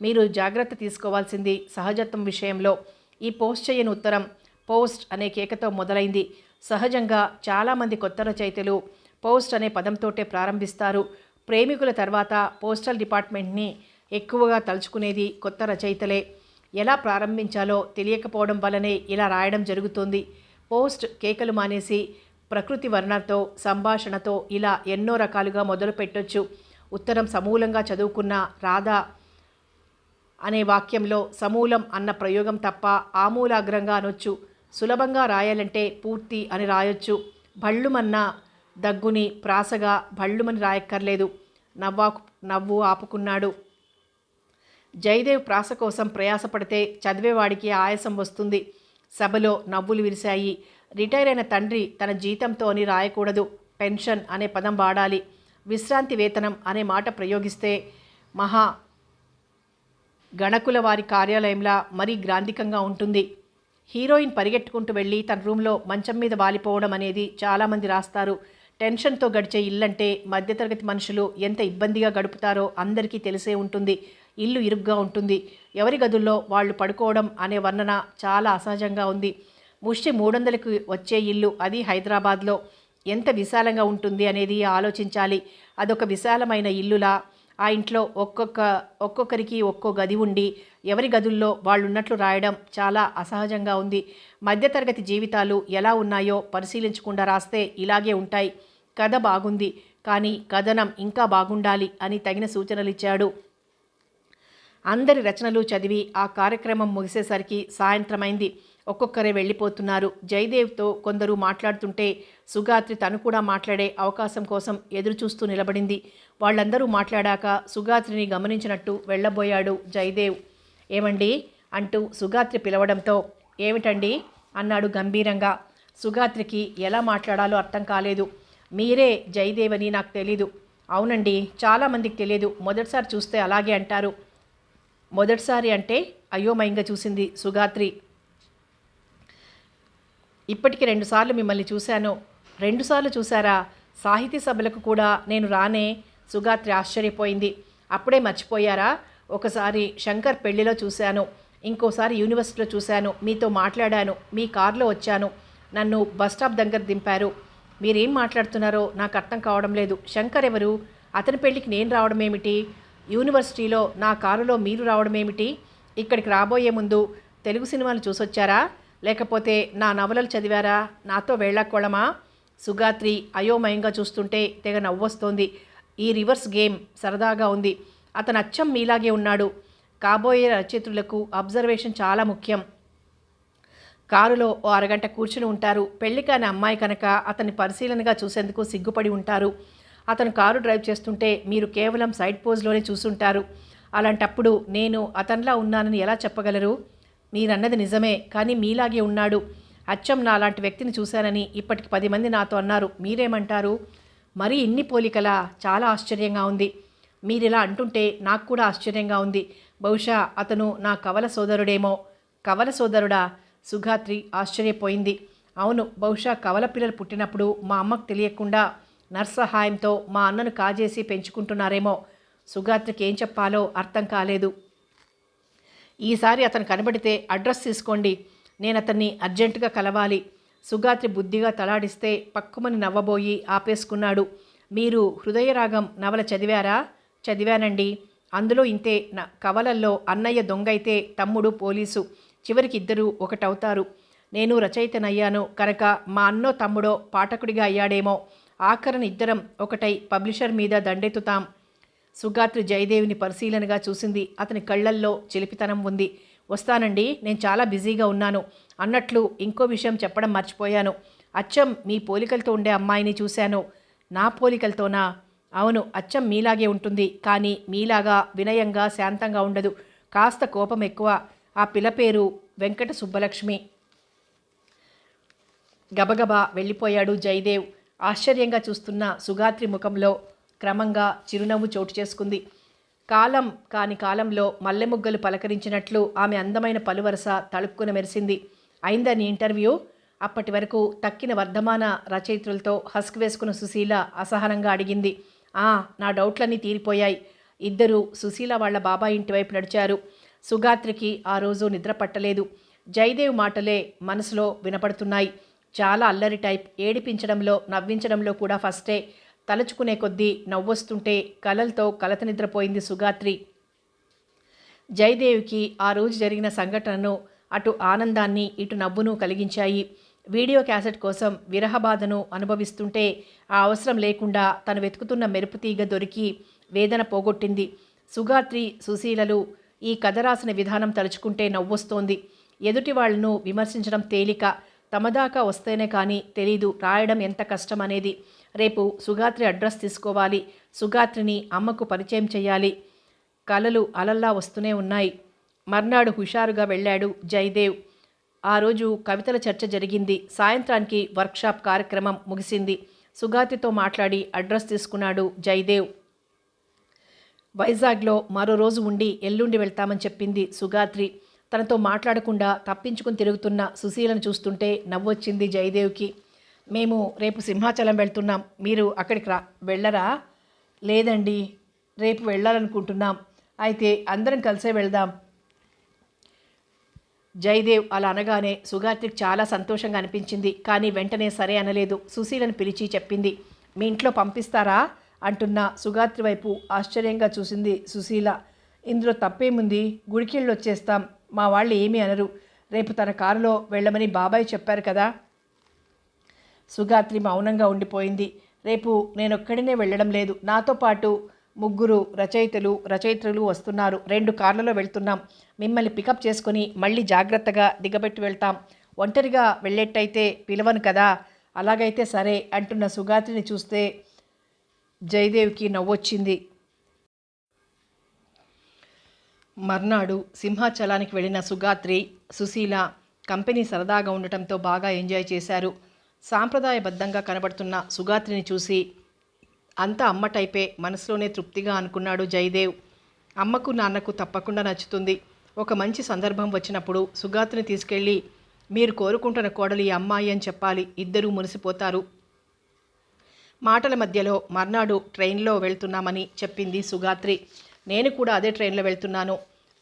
Speaker 1: మీరు జాగ్రత్త తీసుకోవాల్సింది సహజత్వం విషయంలో. ఈ పోస్ట్ చేయని ఉత్తరం పోస్ట్ అనే కేకతో మొదలైంది. సహజంగా చాలామంది కొత్త రచయితలు పోస్ట్ అనే పదంతోటే ప్రారంభిస్తారు. ప్రేమికుల తర్వాత పోస్టల్ డిపార్ట్మెంట్ని ఎక్కువగా తలుచుకునేది కొత్త రచయితలే. ఎలా ప్రారంభించాలో తెలియకపోవడం వల్లనే ఇలా రాయడం జరుగుతుంది. పోస్ట్ కేకలు మానేసి ప్రకృతి వర్ణతో సంభాషణతో ఇలా ఎన్నో రకాలుగా మొదలు పెట్టొచ్చు. ఉత్తరం సమూలంగా చదువుకున్న రాధా అనే వాక్యంలో సమూలం అన్న ప్రయోగం తప్ప ఆమూలాగ్రంగా అనొచ్చు. సులభంగా రాయాలంటే పూర్తి అని రాయొచ్చు. భళ్ళుమన్న దగ్గుని ప్రాసగా భళ్ళుమని రాయక్కర్లేదు. నవ్వు ఆపుకున్నాడు. జయదేవ్ ప్రాస కోసం ప్రయాసపడితే చదివేవాడికి ఆయాసం వస్తుంది. సభలో నవ్వులు విరిశాయి. రిటైర్ అయిన తండ్రి తన జీతంతో అని రాయకూడదు. పెన్షన్ అనే పదం వాడాలి. విశ్రాంతి వేతనం అనే మాట ప్రయోగిస్తే మహా గణకుల వారి కార్యాలయంలా మరీ గ్రాంధికంగా ఉంటుంది. హీరోయిన్ పరిగెట్టుకుంటూ వెళ్ళి తన రూమ్లో మంచం మీద వాలిపోవడం అనేది చాలామంది రాస్తారు. టెన్షన్తో గడిచే ఇల్లంటే మధ్యతరగతి మనుషులు ఎంత ఇబ్బందిగా గడుపుతారో అందరికీ తెలిసే ఉంటుంది. ఇల్లు ఇరుగ్గా ఉంటుంది. ఎవరి గదుల్లో వాళ్ళు పడుకోవడం అనే వర్ణన చాలా అసహజంగా ఉంది. ముష్టి 300కి వచ్చే ఇల్లు, అది హైదరాబాద్లో, ఎంత విశాలంగా ఉంటుంది అనేది ఆలోచించాలి. అదొక విశాలమైన ఇల్లులా ఆ ఇంట్లో ఒక్కొక్కరికి ఒక్కో గది ఉండి ఎవరి గదుల్లో వాళ్ళు ఉన్నట్లు రాయడం చాలా అసహజంగా ఉంది. మధ్యతరగతి జీవితాలు ఎలా ఉన్నాయో పరిశీలించకుండా రాస్తే ఇలాగే ఉంటాయి. కథ బాగుంది, కానీ కథనం ఇంకా బాగుండాలి అని తగిన సూచనలిచ్చాడు. అందరి రచనలు చదివి ఆ కార్యక్రమం ముగిసేసరికి సాయంత్రమైంది. ఒక్కొక్కరే వెళ్ళిపోతున్నారు. జయదేవ్తో కొందరు మాట్లాడుతుంటే సుగాత్రి తను కూడా మాట్లాడే అవకాశం కోసం ఎదురుచూస్తూ నిలబడింది. వాళ్ళందరూ మాట్లాడాక సుగాత్రిని గమనించినట్టు వెళ్ళబోయాడు జయదేవ్. ఏమండి అంటూ సుగాత్రి పిలవడంతో ఏమిటండి అన్నాడు గంభీరంగా. సుగాత్రికి ఎలా మాట్లాడాలో అర్థం కాలేదు. మీరే జయదేవ్ అని నాకు తెలీదు. అవునండి, చాలామందికి తెలియదు. మొదటిసారి చూస్తే అలాగే అంటారు. మొదటిసారి అంటే అయోమయంగా చూసింది సుగాత్రి. ఇప్పటికి 2 సార్లు మిమ్మల్ని చూశాను. 2 సార్లు చూశారా? సాహితీ సభలకు కూడా నేను రానే. సుగాత్రి ఆశ్చర్యపోయింది. అప్పుడే మర్చిపోయారా? ఒకసారి శంకర్ పెళ్లిలో చూశాను, ఇంకోసారి యూనివర్సిటీలో చూశాను. మీతో మాట్లాడాను, మీ కారులో వచ్చాను, నన్ను బస్టాప్ దగ్గర దింపారు. మీరేం మాట్లాడుతున్నారో నాకు అర్థం కావడం లేదు. శంకర్ ఎవరు? అతని పెళ్లికి నేను రావడం ఏమిటి? యూనివర్సిటీలో నా కారులో మీరు రావడం ఏమిటి? ఇక్కడికి రాబోయే ముందు తెలుగు సినిమాలు చూసొచ్చారా? లేకపోతే నా నవలలు చదివారా? నాతో వేళాకోళమా? సుగాత్రి అయోమయంగా చూస్తుంటే తెగ నవ్వొస్తోంది. ఈ రివర్స్ గేమ్ సరదాగా ఉంది. అతను అచ్చం మీలాగే ఉన్నాడు. కాబోయే రచయితలకు అబ్జర్వేషన్ చాలా ముఖ్యం. కారులో ఓ అరగంట కూర్చుని ఉంటారు. పెళ్లి కాని అమ్మాయి కనుక అతన్ని పరిశీలనగా చూసేందుకు సిగ్గుపడి ఉంటారు. అతను కారు డ్రైవ్ చేస్తుంటే మీరు కేవలం సైడ్ పోజ్లోనే చూసుంటారు. అలాంటప్పుడు నేను అతనిలా ఉన్నానని ఎలా చెప్పగలరు? మీరన్నది నిజమే, కానీ మీలాగే ఉన్నాడు. అచ్చం నా అలాంటి వ్యక్తిని చూశానని ఇప్పటికి 10 మంది నాతో అన్నారు. మీరేమంటారు? మరీ ఇన్ని పోలికలా? చాలా ఆశ్చర్యంగా ఉంది. మీరిలా అంటుంటే నాకు కూడా ఆశ్చర్యంగా ఉంది. బహుశా అతను నా కవల సోదరుడేమో. కవల సోదరుడా? సుగాత్రి ఆశ్చర్యపోయింది. అవును, బహుశా కవల పిల్లలు పుట్టినప్పుడు మా అమ్మకు తెలియకుండా నర్స్ సహాయంతో మా అన్నను కాజేసి పెంచుకుంటున్నారేమో. సుగాత్రికి ఏం చెప్పాలో అర్థం కాలేదు. ఈసారి అతను కనబడితే అడ్రస్ తీసుకోండి, నేను అతన్ని అర్జెంటుగా కలవాలి. సుగాత్రి బుద్ధిగా తలాడిస్తే పక్కుమని నవ్వబోయి ఆపేసుకున్నాడు. మీరు హృదయరాగం నవల చదివారా? చదివానండి. అందులో ఇంతే. కవలల్లో అన్నయ్య దొంగైతే తమ్ముడు పోలీసు, చివరికి ఇద్దరు ఒకటవుతారు. నేను రచయితనయ్యాను కనుక మా అన్నో తమ్ముడో పాఠకుడిగా అయ్యాడేమో. ఆఖరణ ఇద్దరం ఒకటై పబ్లిషర్ మీద దండెత్తుతాం. సుగాత్రి జయదేవిని పరిశీలనగా చూసింది. అతని కళ్ళల్లో చిలిపితనం ఉంది. వస్తానండి, నేను చాలా బిజీగా ఉన్నాను. అన్నట్లు ఇంకో విషయం చెప్పడం మర్చిపోయాను. అచ్చం మీ పోలికలతో ఉండే అమ్మాయిని చూశాను. నా పోలికలతోనా? అవును, అచ్చం మీలాగే ఉంటుంది. కానీ మీలాగా వినయంగా శాంతంగా ఉండదు. కాస్త కోపం ఎక్కువ. ఆ పిల్ల పేరు వెంకట సుబ్బలక్ష్మి. గబగబా వెళ్ళిపోయాడు జయదేవ్. ఆశ్చర్యంగా చూస్తున్న సుగాత్రి ముఖంలో క్రమంగా చిరునవ్వు చోటు చేసుకుంది. కాలం కాని కాలంలో మల్లెముగ్గలు పలకరించినట్లు ఆమె అందమైన పలువరస తళుక్కున మెరిసింది. అయిందని ఇంటర్వ్యూ? అప్పటి వరకు తక్కిన వర్ధమాన రచయిత్రులతో హస్క్ వేసుకున్న సుశీల అసహనంగా అడిగింది. నా డౌట్లన్నీ తీరిపోయాయి. ఇద్దరు సుశీల వాళ్ల బాబాయ్ ఇంటి వైపు నడిచారు. సుగాత్రికి ఆ రోజు నిద్ర పట్టలేదు. జయదేవ్ మాటలే మనసులో వినపడుతున్నాయి. చాలా అల్లరి టైప్. ఏడిపించడంలో నవ్వించడంలో కూడా ఫస్టే. తలుచుకునే కొద్దీ నవ్వొస్తుంటే కలలతో కలత నిద్రపోయింది సుగాత్రి. జయదేవ్కి ఆ రోజు జరిగిన సంఘటనను అటు ఆనందాన్ని ఇటు నవ్వును కలిగించాయి. వీడియో క్యాసెట్ కోసం విరహబాధను అనుభవిస్తుంటే ఆ అవసరం లేకుండా తను వెతుకుతున్న మెరుపుతీగ దొరికి వేదన పోగొట్టింది. సుగాత్రి సుశీలలు ఈ కథ రాసిన విధానం తలుచుకుంటే నవ్వొస్తోంది. ఎదుటి వాళ్లను విమర్శించడం తేలిక, తమదాకా వస్తేనే కానీ తెలీదు రాయడం ఎంత కష్టం అనేది. రేపు సుగాత్రి అడ్రస్ తీసుకోవాలి. సుగాత్రిని అమ్మకు పరిచయం చేయాలి. కలలు అలల్లా వస్తూనే ఉన్నాయి. మర్నాడు హుషారుగా వెళ్ళాడు జయదేవ్. ఆ రోజు కవితల చర్చ జరిగింది. సాయంత్రానికి వర్క్షాప్ కార్యక్రమం ముగిసింది. సుగాత్రితో మాట్లాడి అడ్రస్ తీసుకున్నాడు జయదేవ్. వైజాగ్లో మరో రోజు ఉండి ఎల్లుండి వెళ్తామని చెప్పింది సుగాత్రి. తనతో మాట్లాడకుండా తప్పించుకుని తిరుగుతున్న సుశీలను చూస్తుంటే నవ్వొచ్చింది జయదేవ్కి. మేము రేపు సింహాచలం వెళ్తున్నాం. మీరు అక్కడికి వెళ్ళరా? లేదండి, రేపు వెళ్ళాలనుకుంటున్నాం. అయితే అందరం కలిసే వెళ్దాం. జయదేవ్ అలా అనగానే సుగాత్రికి చాలా సంతోషంగా అనిపించింది. కానీ వెంటనే సరే అనలేదు. సుశీలను పిలిచి చెప్పింది. మీ ఇంట్లో పంపిస్తారా అంటున్న సుగాత్రి వైపు ఆశ్చర్యంగా చూసింది సుశీల. ఇందులో తప్పేముంది? గుడికెళ్ళి వచ్చేస్తాం. మా వాళ్ళు ఏమీ అనరు. రేపు తన కారులో వెళ్ళమని బాబాయ్ చెప్పారు కదా. సుగాత్రి మౌనంగా ఉండిపోయింది. రేపు నేనొక్కడినే వెళ్ళడం లేదు. నాతో పాటు 3 రచయిత్రులు వస్తున్నారు. 2 కార్లలో వెళ్తున్నాం. మిమ్మల్ని పికప్ చేసుకుని మళ్ళీ జాగ్రత్తగా దిగబెట్టి వెళ్తాం. ఒంటరిగా వెళ్ళేట్టయితే పిలవను కదా. అలాగైతే సరే అంటున్న సుగాత్రిని చూస్తే జయదేవ్కి నవ్వొచ్చింది. మర్నాడు సింహాచలానికి వెళ్ళిన సుగాత్రి, సుశీల కంపెనీ సరదాగా ఉండటంతో బాగా ఎంజాయ్ చేశారు. సాంప్రదాయబద్ధంగా కనబడుతున్న సుగాత్రిని చూసి అంతా అమ్మ టైపే మనసులోనే తృప్తిగా అనుకున్నాడు జయదేవ్. అమ్మకు నాన్నకు తప్పకుండా నచ్చుతుంది. ఒక మంచి సందర్భం వచ్చినప్పుడు సుగాత్రిని తీసుకెళ్ళి మీరు కోరుకుంటున్న కోడలు ఈ అమ్మాయి అని చెప్పాలి. ఇద్దరూ మురిసిపోతారు. మాటల మధ్యలో మర్నాడు ట్రైన్లో వెళ్తున్నామని చెప్పింది సుగాత్రి. నేను కూడా అదే ట్రైన్లో వెళ్తున్నాను.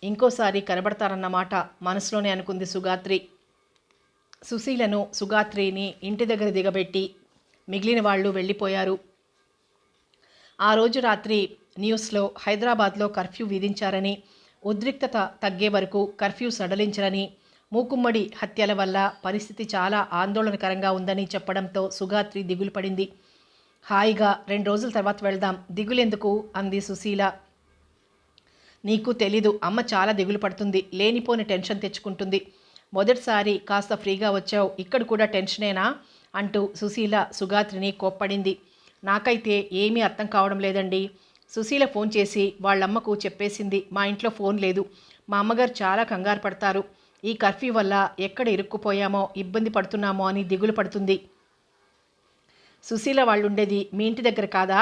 Speaker 1: ఇంకోసారి కనబడతారన్నమాట మనసులోనే అనుకుంది సుగాత్రి. సుశీలను సుగాత్రిని ఇంటి దగ్గర దిగబెట్టి మిగిలిన వాళ్ళు వెళ్ళిపోయారు. ఆ రోజు రాత్రి న్యూస్లో హైదరాబాద్లో కర్ఫ్యూ విధించారని, ఉద్రిక్తత తగ్గే వరకు కర్ఫ్యూ సడలించారని, మూకుమ్మడి హత్యల వల్ల పరిస్థితి చాలా ఆందోళనకరంగా ఉందని చెప్పడంతో సుగాత్రి దిగులు పడింది. హాయిగా 2 రోజుల తర్వాత వెళ్దాం. దిగులెందుకు అంది సుశీల. నీకు తెలీదు, అమ్మ చాలా దిగులు పడుతుంది. లేనిపోని టెన్షన్ తెచ్చుకుంటుంది. మొదటిసారి కాస్త ఫ్రీగా వచ్చావు, ఇక్కడ కూడా టెన్షనేనా అంటూ సుశీల సుగాత్రిని కోప్పడింది. నాకైతే ఏమీ అర్థం కావడం లేదండి. సుశీల ఫోన్ చేసి వాళ్ళమ్మకు చెప్పేసింది. మా ఇంట్లో ఫోన్ లేదు. మా అమ్మగారు చాలా కంగారు పడతారు. ఈ కర్ఫ్యూ వల్ల ఎక్కడ ఇరుక్కుపోయామో, ఇబ్బంది పడుతున్నామో అని దిగులు పడుతుంది. సుశీల వాళ్ళుండేది మీ ఇంటి దగ్గర కాదా?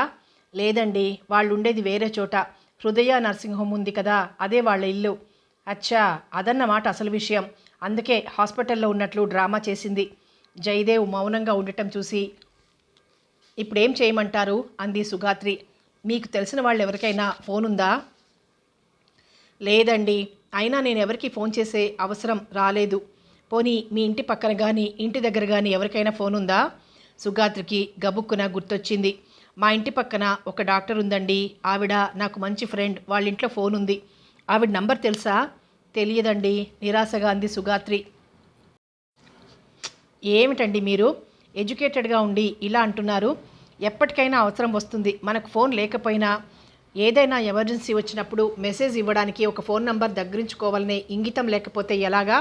Speaker 1: లేదండి, వాళ్ళుండేది వేరే చోట. హృదయ నర్సింగ్ హోమ్ ఉంది కదా, అదే వాళ్ళ ఇల్లు. అచ్చా, అదన్నమాట అసలు విషయం. అందుకే హాస్పిటల్లో ఉన్నట్లు డ్రామా చేసింది. జయదేవ్ మౌనంగా ఉండటం చూసి ఇప్పుడేం చేయమంటారు అంది సుగాత్రి. మీకు తెలిసిన వాళ్ళు ఎవరికైనా ఫోన్ ఉందా? లేదండి, అయినా నేను ఎవరికి ఫోన్ చేసే అవసరం రాలేదు. పోనీ మీ ఇంటి పక్కన కానీ ఇంటి దగ్గర కానీ ఎవరికైనా ఫోన్ ఉందా? సుగాత్రికి గబుక్కున గుర్తొచ్చింది. మా ఇంటి పక్కన ఒక డాక్టర్ ఉందండి. ఆవిడ నాకు మంచి ఫ్రెండ్. వాళ్ళ ఇంట్లో ఫోన్ ఉంది. ఆవిడ నంబర్ తెలుసా? తెలియదండి, నిరాశగా అంది సుగాత్రి. ఏమిటండి మీరు ఎడ్యుకేటెడ్గా ఉండి ఇలా అంటున్నారు? ఎప్పటికైనా అవసరం వస్తుంది. మనకు ఫోన్ లేకపోయినా ఏదైనా ఎమర్జెన్సీ వచ్చినప్పుడు మెసేజ్ ఇవ్వడానికి ఒక ఫోన్ నంబర్ దగ్గరించుకోవాలనే ఇంగితం లేకపోతే ఎలాగా?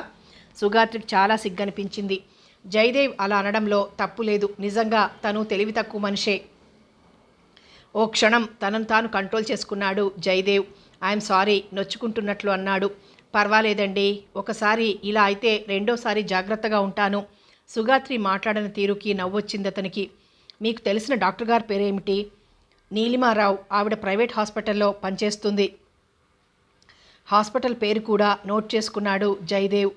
Speaker 1: సుగాత్రికి చాలా సిగ్గనిపించింది. జయదేవ్ అలా అనడంలో తప్పు లేదు. నిజంగా తను తెలివి తక్కువ మనిషే. ఓ క్షణం తనను తాను కంట్రోల్ చేసుకున్నాడు జయదేవ్. ఐఎమ్ సారీ నొచ్చుకుంటున్నట్లు అన్నాడు. పర్వాలేదండి, ఒకసారి ఇలా అయితే రెండోసారి జాగ్రత్తగా ఉంటాను. సుగాత్రి మాట్లాడిన తీరుకి నవ్వొచ్చింది అతనికి. మీకు తెలిసిన డాక్టర్ గారి పేరేమిటి? నీలిమారావు. ఆవిడ ప్రైవేట్ హాస్పిటల్లో పనిచేస్తుంది. హాస్పిటల్ పేరు కూడా నోట్ చేసుకున్నాడు జయదేవ్.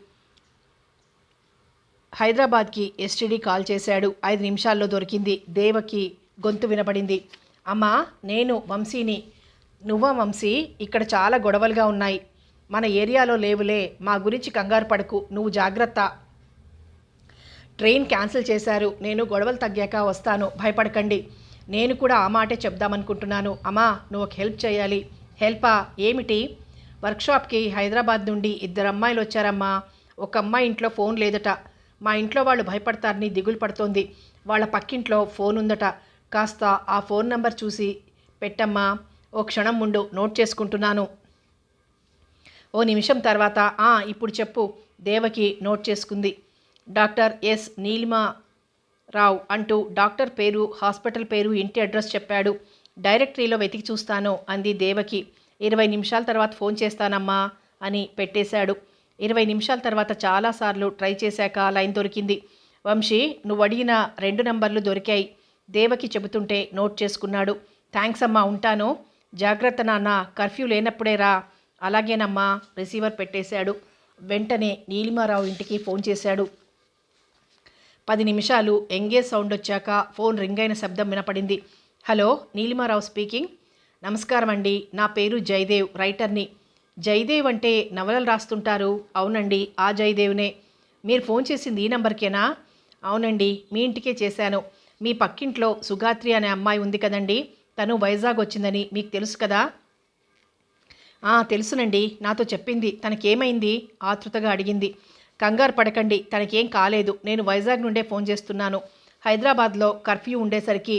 Speaker 1: హైదరాబాద్కి ఎస్టీడీ కాల్ చేశాడు. 5 నిమిషాల్లో దొరికింది. దేవకి గొంతు వినపడింది. అమ్మా, నేను వంశీని. నువ్వా వంశీ? ఇక్కడ చాలా గొడవలుగా ఉన్నాయి. మన ఏరియాలో లేవులే. మా గురించి కంగారు పడకు, నువ్వు జాగ్రత్త. ట్రైన్ క్యాన్సిల్ చేశారు. నేను గొడవలు తగ్గాక వస్తాను, భయపడకండి. నేను కూడా ఆ మాటే చెప్దామనుకుంటున్నాను. అమ్మా, నువ్వు ఒక హెల్ప్ చేయాలి. హెల్పా? ఏమిటి? వర్క్షాప్కి హైదరాబాద్ నుండి 2 అమ్మాయిలు వచ్చారమ్మా. ఒక అమ్మాయి ఇంట్లో ఫోన్ లేదట. మా ఇంట్లో వాళ్ళు భయపడతారని దిగులు పడుతోంది. వాళ్ళ పక్కింట్లో ఫోన్ ఉందట. కాస్త ఆ ఫోన్ నంబర్ చూసి పెట్టమ్మా. ఓ క్షణం ముందు నోట్ చేసుకుంటున్నాను. ఓ నిమిషం తర్వాత ఇప్పుడు చెప్పు. దేవకి నోట్ చేసుకుంది. డాక్టర్ ఎస్ నీలిమారావు అంటూ డాక్టర్ పేరు, హాస్పిటల్ పేరు, ఇంటి అడ్రస్ చెప్పాడు. డైరెక్టరీలో వెతికి చూస్తాను అంది దేవకి. 20 నిమిషాల తర్వాత ఫోన్ చేస్తానమ్మా అని పెట్టేశాడు. 20 నిమిషాల తర్వాత చాలాసార్లు ట్రై చేశాక లైన్ దొరికింది. వంశీ, నువ్వు అడిగిన 2 నంబర్లు దొరికాయి. దేవకి చెబుతుంటే నోట్ చేసుకున్నాడు. థ్యాంక్స్ అమ్మా, ఉంటాను. జాగ్రత్త నాన్న, కర్ఫ్యూ లేనప్పుడే రా. అలాగేనమ్మా. రిసీవర్ పెట్టేశాడు. వెంటనే నీలిమారావు ఇంటికి ఫోన్ చేశాడు. 10 నిమిషాలు ఎంగేజ్ సౌండ్ వచ్చాక ఫోన్ రింగ్ అయిన శబ్దం వినపడింది. Hello, Neelima Rao speaking. నమస్కారం అండి, నా పేరు జయదేవ్, రైటర్ని. జయదేవ్ అంటే నవలలు రాస్తుంటారు? అవునండి, ఆ జయదేవ్నే. మీరు ఫోన్ చేసింది ఈ నంబర్కేనా? అవునండి, మీ ఇంటికే చేశాను. మీ పక్కింట్లో సుగాత్రి అనే అమ్మాయి ఉంది కదండి, తను వైజాగ్ వచ్చిందని మీకు తెలుసు కదా? తెలుసునండి, నాతో చెప్పింది. తనకేమైంది? ఆతృతగా అడిగింది. కంగారు పడకండి, తనకేం కాలేదు. నేను వైజాగ్ నుండే ఫోన్ చేస్తున్నాను. హైదరాబాద్లో కర్ఫ్యూ ఉండేసరికి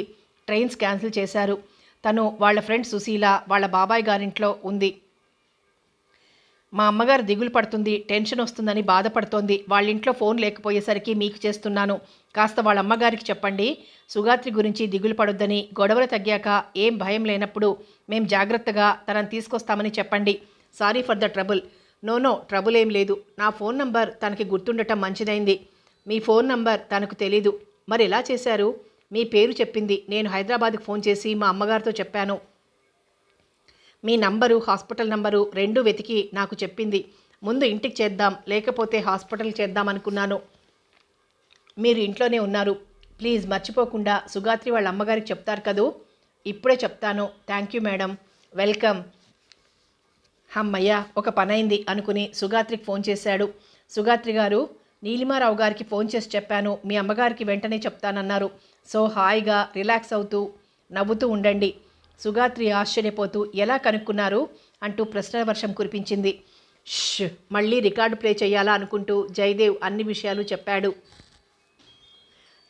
Speaker 1: ట్రైన్స్ క్యాన్సిల్ చేశారు. తను వాళ్ళ ఫ్రెండ్ సుశీల వాళ్ళ బాబాయ్ గారింట్లో ఉంది. మా అమ్మగారు దిగులు పడుతుంది, టెన్షన్ వస్తుందని బాధపడుతోంది. వాళ్ళ ఇంట్లో ఫోన్ లేకపోయేసరికి మీకు చేస్తున్నాను. కాస్త వాళ్ళ అమ్మగారికి చెప్పండి, సుగాత్రి గురించి దిగులు పడొద్దని, గొడవలు తగ్గాక ఏం భయం లేనప్పుడు మేం జాగ్రత్తగా తనని తీసుకొస్తామని చెప్పండి. Sorry for the trouble. No, trouble ఏం లేదు. నా ఫోన్ నంబర్ తనకి గుర్తుండటం మంచిదైంది. మీ ఫోన్ నంబర్ తనకు తెలీదు. మరి ఎలా చేశారు? మీ పేరు చెప్పింది. నేను హైదరాబాద్కి ఫోన్ చేసి మా అమ్మగారితో చెప్పాను. మీ నంబరు, హాస్పిటల్ నంబరు 2 వెతికి నాకు చెప్పింది. ముందు ఇంటికి చేద్దాం, లేకపోతే హాస్పిటల్కి చేద్దాం అనుకున్నాను. మీరు ఇంట్లోనే ఉన్నారు. ప్లీజ్ మర్చిపోకుండా సుగాత్రి వాళ్ళ అమ్మగారికి చెప్తారు కదూ? ఇప్పుడే చెప్తాను. Thank you madam. వెల్కమ్. అమ్మయ్య, ఒక పనైంది అనుకుని సుగాత్రికి ఫోన్ చేశాడు. సుగాత్రి గారు, నీలిమారావు గారికి ఫోన్ చేసి చెప్పాను. మీ అమ్మగారికి వెంటనే చెప్తానన్నారు. సో హాయిగా రిలాక్స్ అవుతూ నవ్వుతూ ఉండండి. సుగాత్రి ఆశ్చర్యపోతూ ఎలా కనుక్కున్నారు అంటూ ప్రశ్నల వర్షం కురిపించింది. మళ్ళీ రికార్డు ప్లే చేయాలా అనుకుంటూ జయదేవ్ అన్ని విషయాలు చెప్పాడు.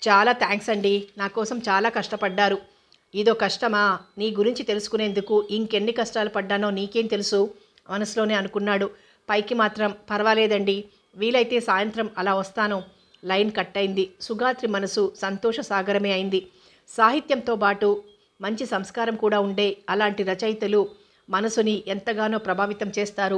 Speaker 1: చాలా థ్యాంక్స్ అండి, నా కోసం చాలా కష్టపడ్డారు. ఇదో కష్టమా? నీ గురించి తెలుసుకునేందుకు ఇంకెన్ని కష్టాలు పడ్డానో నీకేం తెలుసు మనసులోనే అనుకున్నాడు. పైకి మాత్రం పర్వాలేదండి, వీలైతే సాయంత్రం అలా వస్తాను. లైన్ కట్ అయింది. సుగాత్రి మనసు సంతోష సాగరమే అయింది. సాహిత్యంతో పాటు మంచి సంస్కారం కూడా ఉండే అలాంటి రచయితలు మనసుని ఎంతగానో ప్రభావితం చేస్తారు.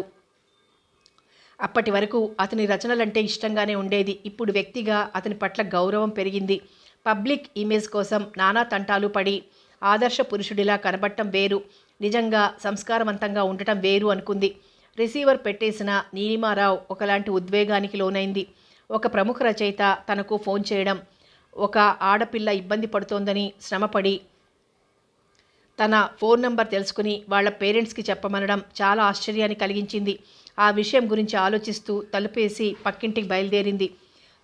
Speaker 1: అప్పటి వరకు అతని రచనలంటే ఇష్టంగానే ఉండేది. ఇప్పుడు వ్యక్తిగా అతని పట్ల గౌరవం పెరిగింది. పబ్లిక్ ఇమేజ్ కోసం నానా తంటాలు పడి ఆదర్శ పురుషుడిలా కనబడటం వేరు, నిజంగా సంస్కారవంతంగా ఉండటం వేరు అనుకుంది. రిసీవర్ పెట్టేసిన నీలిమారావు ఒకలాంటి ఉద్వేగానికి లోనైంది. ఒక ప్రముఖ రచయిత తనకు ఫోన్ చేయడం, ఒక ఆడపిల్ల ఇబ్బంది పడుతోందని శ్రమపడి తన ఫోన్ నంబర్ తెలుసుకుని వాళ్ళ పేరెంట్స్కి చెప్పమనడం చాలా ఆశ్చర్యాన్ని కలిగించింది. ఆ విషయం గురించి ఆలోచిస్తూ తలుపేసి పక్కింటికి బయలుదేరింది.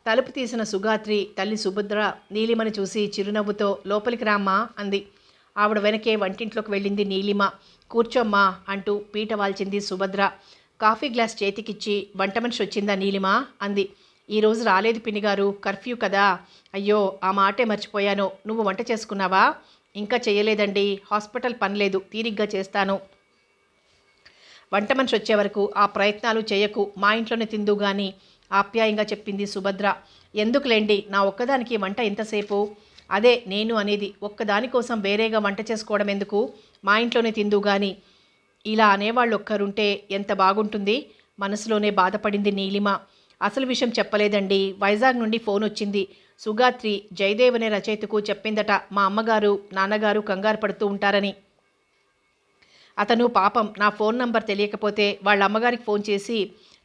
Speaker 1: తలుపు తీసిన సుగాత్రి తల్లి సుభద్ర నీలిమని చూసి చిరునవ్వుతో లోపలికి రామ్మా అంది. ఆవిడ వెనకే వంటింట్లోకి వెళ్ళింది నీలిమ. కూర్చోమ్మా అంటూ పీట వాల్చింది సుభద్ర. కాఫీ గ్లాస్ చేతికిచ్చి వంట మనిషి వచ్చిందా నీలిమ అంది. ఈరోజు రాలేదు పిన్నిగారు, కర్ఫ్యూ కదా. అయ్యో, ఆ మాటే మర్చిపోయాను. నువ్వు వంట చేసుకున్నావా? ఇంకా చేయలేదండి, హాస్పిటల్ పని లేదు, తీరిగ్గా చేస్తాను. వంట మనిషి వచ్చే వరకు ఆ ప్రయత్నాలు చేయకు, మా ఇంట్లోనే తిందు గాని ఆప్యాయంగా చెప్పింది సుభద్ర. ఎందుకులేండి, నా ఒక్కదానికి వంట ఎంతసేపు? అదే నేను అనేది, ఒక్కదాని కోసం వేరేగా వంట చేసుకోవడం ఎందుకు, మా ఇంట్లోనే తిందు గాని. ఇలా అనేవాళ్ళు ఒక్కరుంటే ఎంత బాగుంటుంది. మనసులోనే బాధపడింది నీలిమ. అసలు విషయం చెప్పలేదండి. వైజాగ్ నుండి ఫోన్ వచ్చింది. సుగాత్రి జయదేవ్ అనే రచయితకు చెప్పిందట మా అమ్మగారు నాన్నగారు కంగారు పడుతూ ఉంటారని. అతను పాపం నా ఫోన్ నంబర్ తెలియకపోతే వాళ్ళ అమ్మగారికి ఫోన్ చేసి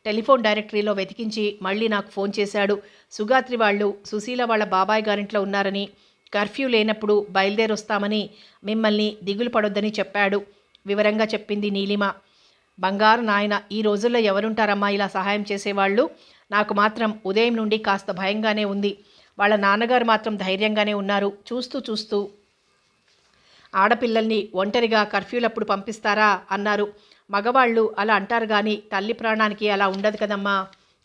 Speaker 1: టెలిఫోన్ డైరెక్టరీలో వెతికించి మళ్ళీ నాకు ఫోన్ చేశాడు. సుగాత్రి వాళ్ళు సుశీల వాళ్ళ బాబాయ్ గారింట్లో ఉన్నారని, కర్ఫ్యూ లేనప్పుడు బయలుదేరొస్తామని, మిమ్మల్ని దిగులు పడొద్దని చెప్పాడు. వివరంగా చెప్పింది నీలిమ. బంగారు నాయన, ఈ రోజుల్లో ఎవరుంటారమ్మా ఇలా సహాయం చేసేవాళ్ళు? నాకు మాత్రం ఉదయం నుండి కాస్త భయంగానే ఉంది. వాళ్ళ నాన్నగారు మాత్రం ధైర్యంగానే ఉన్నారు. చూస్తూ ఆడపిల్లల్ని ఒంటరిగా కర్ఫ్యూలప్పుడు పంపిస్తారా అన్నారు. మగవాళ్ళు అలా అంటారు కానీ తల్లి ప్రాణానికి అలా ఉండదు కదమ్మా.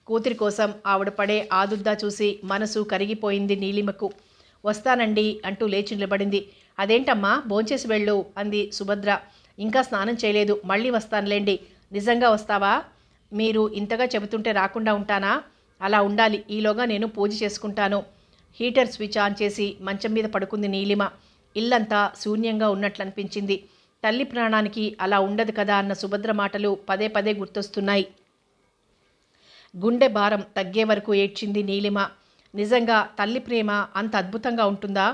Speaker 1: కూతురి కోసం ఆవిడ పడే ఆదుద్దా చూసి మనసు కరిగిపోయింది నీలిమకు. వస్తానండి అంటూ లేచి నిలబడింది. అదేంటమ్మా, భోంచేసి వెళ్ళు అంది సుభద్ర. ఇంకా స్నానం చేయలేదు, మళ్ళీ వస్తానులేండి. నిజంగా వస్తావా? మీరు ఇంతగా చెబుతుంటే రాకుండా ఉంటానా? అలా ఉండాలి. ఈలోగా నేను పూజ చేసుకుంటాను. హీటర్ స్విచ్ ఆన్ చేసి మంచం మీద పడుకుంది నీలిమ. ఇల్లంతా శూన్యంగా ఉన్నట్లనిపించింది. తల్లి ప్రాణానికి అలా ఉండదు కదా అన్న సుభద్ర మాటలు పదే పదే గుర్తొస్తున్నాయి. గుండె భారం తగ్గే వరకు ఏడ్చింది నీలిమ. నిజంగా తల్లి ప్రేమ అంత అద్భుతంగా ఉంటుందా?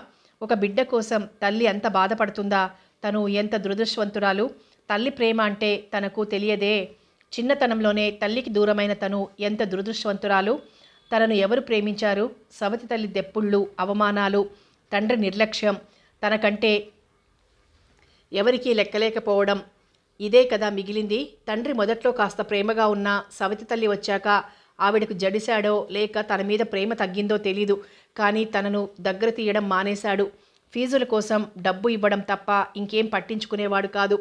Speaker 1: ఒక బిడ్డ కోసం తల్లి అంత బాధపడుతుందా? తను ఎంత దురదృష్టవంతురాలు. తల్లి ప్రేమ అంటే తనకు తెలియదే. చిన్నతనంలోనే తల్లికి దూరమైన తను ఎంత దురదృష్టవంతురాలు. తనను ఎవరు ప్రేమించారు? సవతి తల్లి దెప్పుళ్ళు, అవమానాలు, తండ్రి నిర్లక్ష్యం, తనకంటే ఎవరికీ లెక్కలేకపోవడం, ఇదే కదా మిగిలింది. తండ్రి మొదట్లో కాస్త ప్రేమగా ఉన్న సవతి తల్లి వచ్చాక ఆవిడకు జడిశాడో లేక తన మీద ప్రేమ తగ్గిందో తెలీదు, కానీ తనను దగ్గర తీయడం మానేశాడు. ఫీజుల కోసం డబ్బు ఇవ్వడం తప్ప ఇంకేం పట్టించుకునేవాడు కాదు.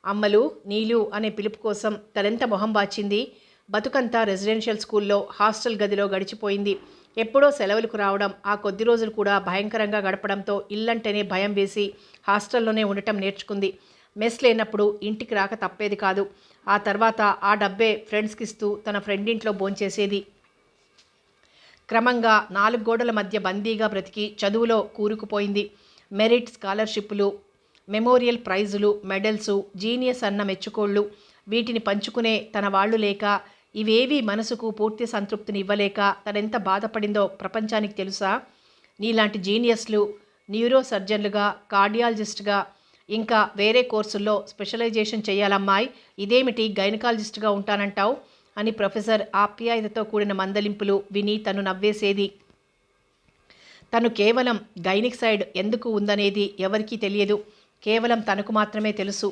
Speaker 1: అమ్మలు, నీలు అనే పిలుపు కోసం తనెంత మొహం వాచింది. బతుకంతా రెసిడెన్షియల్ స్కూల్లో హాస్టల్ గదిలో గడిచిపోయింది. ఎప్పుడో సెలవులకు రావడం, ఆ కొద్ది రోజులు కూడా భయంకరంగా గడపడంతో ఇల్లంటేనే భయం వేసి హాస్టల్లోనే ఉండటం నేర్చుకుంది. మెస్ లేనప్పుడు ఇంటికి రాక తప్పేది కాదు. ఆ తర్వాత ఆ డబ్బే ఫ్రెండ్స్కి ఇస్తూ తన ఫ్రెండింట్లో భోంచేసేది. క్రమంగా 4 గోడల మధ్య బందీగా బ్రతికి చదువులో కూరుకుపోయింది. మెరిట్ స్కాలర్షిప్లు, మెమోరియల్ ప్రైజులు, మెడల్సు, జీనియస్ అన్న మెచ్చుకోళ్ళు, వీటిని పంచుకునే తన వాళ్ళు లేక, ఇవేవీ మనసుకు పూర్తి సంతృప్తిని ఇవ్వలేక తనెంత బాధపడిందో ప్రపంచానికి తెలుసా? నీలాంటి జీనియస్లు న్యూరో సర్జన్లుగా, కార్డియాలజిస్ట్గా, ఇంకా వేరే కోర్సుల్లో స్పెషలైజేషన్ చేయాలమ్మాయి, ఇదేమిటి గైనకాలజిస్ట్గా ఉంటానంటావు అని ప్రొఫెసర్ ఆప్యాయతతో కూడిన మందలింపులు విని తను నవ్వేసేది. తను కేవలం గైనిక్ సైడ్ ఎందుకు ఉందనేది ఎవరికీ తెలియదు. కేవలం తనకు మాత్రమే తెలుసు.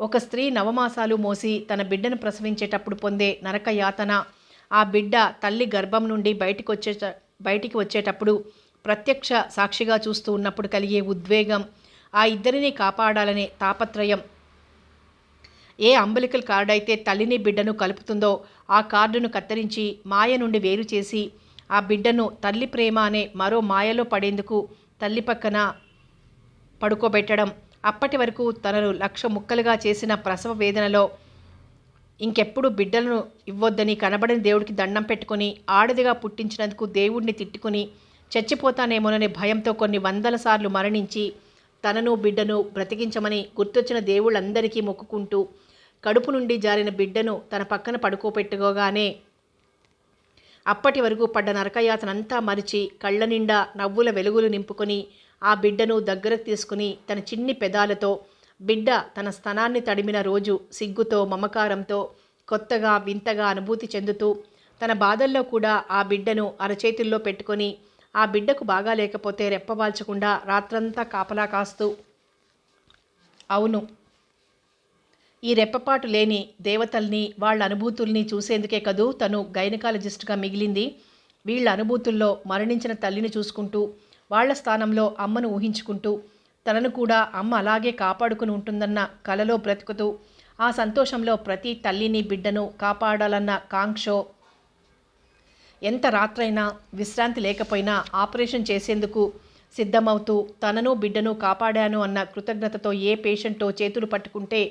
Speaker 1: ఒక స్త్రీ నవమాసాలు మోసి తన బిడ్డను ప్రసవించేటప్పుడు పొందే నరక యాతన, ఆ బిడ్డ తల్లి గర్భం నుండి బయటికి వచ్చేటప్పుడు ప్రత్యక్ష సాక్షిగా చూస్తూ ఉన్నప్పుడు కలిగే ఉద్వేగం, ఆ ఇద్దరిని కాపాడాలనే తాపత్రయం. ఏ అంబలికల్ కార్డు అయితే తల్లిని బిడ్డను కలుపుతుందో ఆ కార్డును కత్తిరించి మాయ నుండి వేరు చేసి ఆ బిడ్డను తల్లి ప్రేమ అనే మరో మాయలో పడేందుకు తల్లి పక్కన పడుకోబెట్టడం. అప్పటి వరకు తనను 1,00,000 ముక్కలుగా చేసిన ప్రసవ వేదనలో ఇంకెప్పుడు బిడ్డలను ఇవ్వొద్దని కనబడిన దేవుడికి దండం పెట్టుకుని, ఆడదిగా పుట్టించినందుకు దేవుడిని తిట్టుకుని చచ్చిపోతానేమోననే భయంతో కొన్ని 100 సార్లు మరణించి తనను బిడ్డను బ్రతికించమని గుర్తొచ్చిన దేవుళ్ళందరికీ మొక్కుకుంటూ కడుపు నుండి జారిన బిడ్డను తన పక్కన పడుకోబెట్టుకోగానే అప్పటి వరకు పడ్డ నరకయాతనంతా మరిచి కళ్ళ నిండా నవ్వుల వెలుగులు నింపుకొని ఆ బిడ్డను దగ్గరకు తీసుకుని తన చిన్ని పెదాలతో బిడ్డ తన స్తనాన్ని తడిమిన రోజు సిగ్గుతో, మమకారంతో, కొత్తగా వింతగా అనుభూతి చెందుతూ తన బాధల్లో కూడా ఆ బిడ్డను అరచేతుల్లో పెట్టుకొని ఆ బిడ్డకు బాగా లేకపోతే రెప్పవాల్చకుండా రాత్రంతా కాపలా కాస్తూ, అవును, ఈ రెప్పపాటు లేని దేవతల్ని, వాళ్ళ అనుభూతుల్ని చూసేందుకే కదూ తను గైనకాలజిస్ట్గా మిగిలింది. వీళ్ళ అనుభూతుల్లో మరణించిన తల్లిని చూసుకుంటూ, వాళ్ల స్థానంలో అమ్మను ఊహించుకుంటూ, తనను కూడా అమ్మ అలాగే కాపాడుకుని ఉంటుందన్న కలలో బ్రతుకుతూ, ఆ సంతోషంలో ప్రతి తల్లిని బిడ్డను కాపాడాలన్న కాంక్షో, ఎంత రాత్రైనా విశ్రాంతి లేకపోయినా ఆపరేషన్ చేసేందుకు సిద్ధమవుతూ తనను బిడ్డను కాపాడాను అన్న కృతజ్ఞతతో ఏ పేషెంటో చేతులు పట్టుకుంటే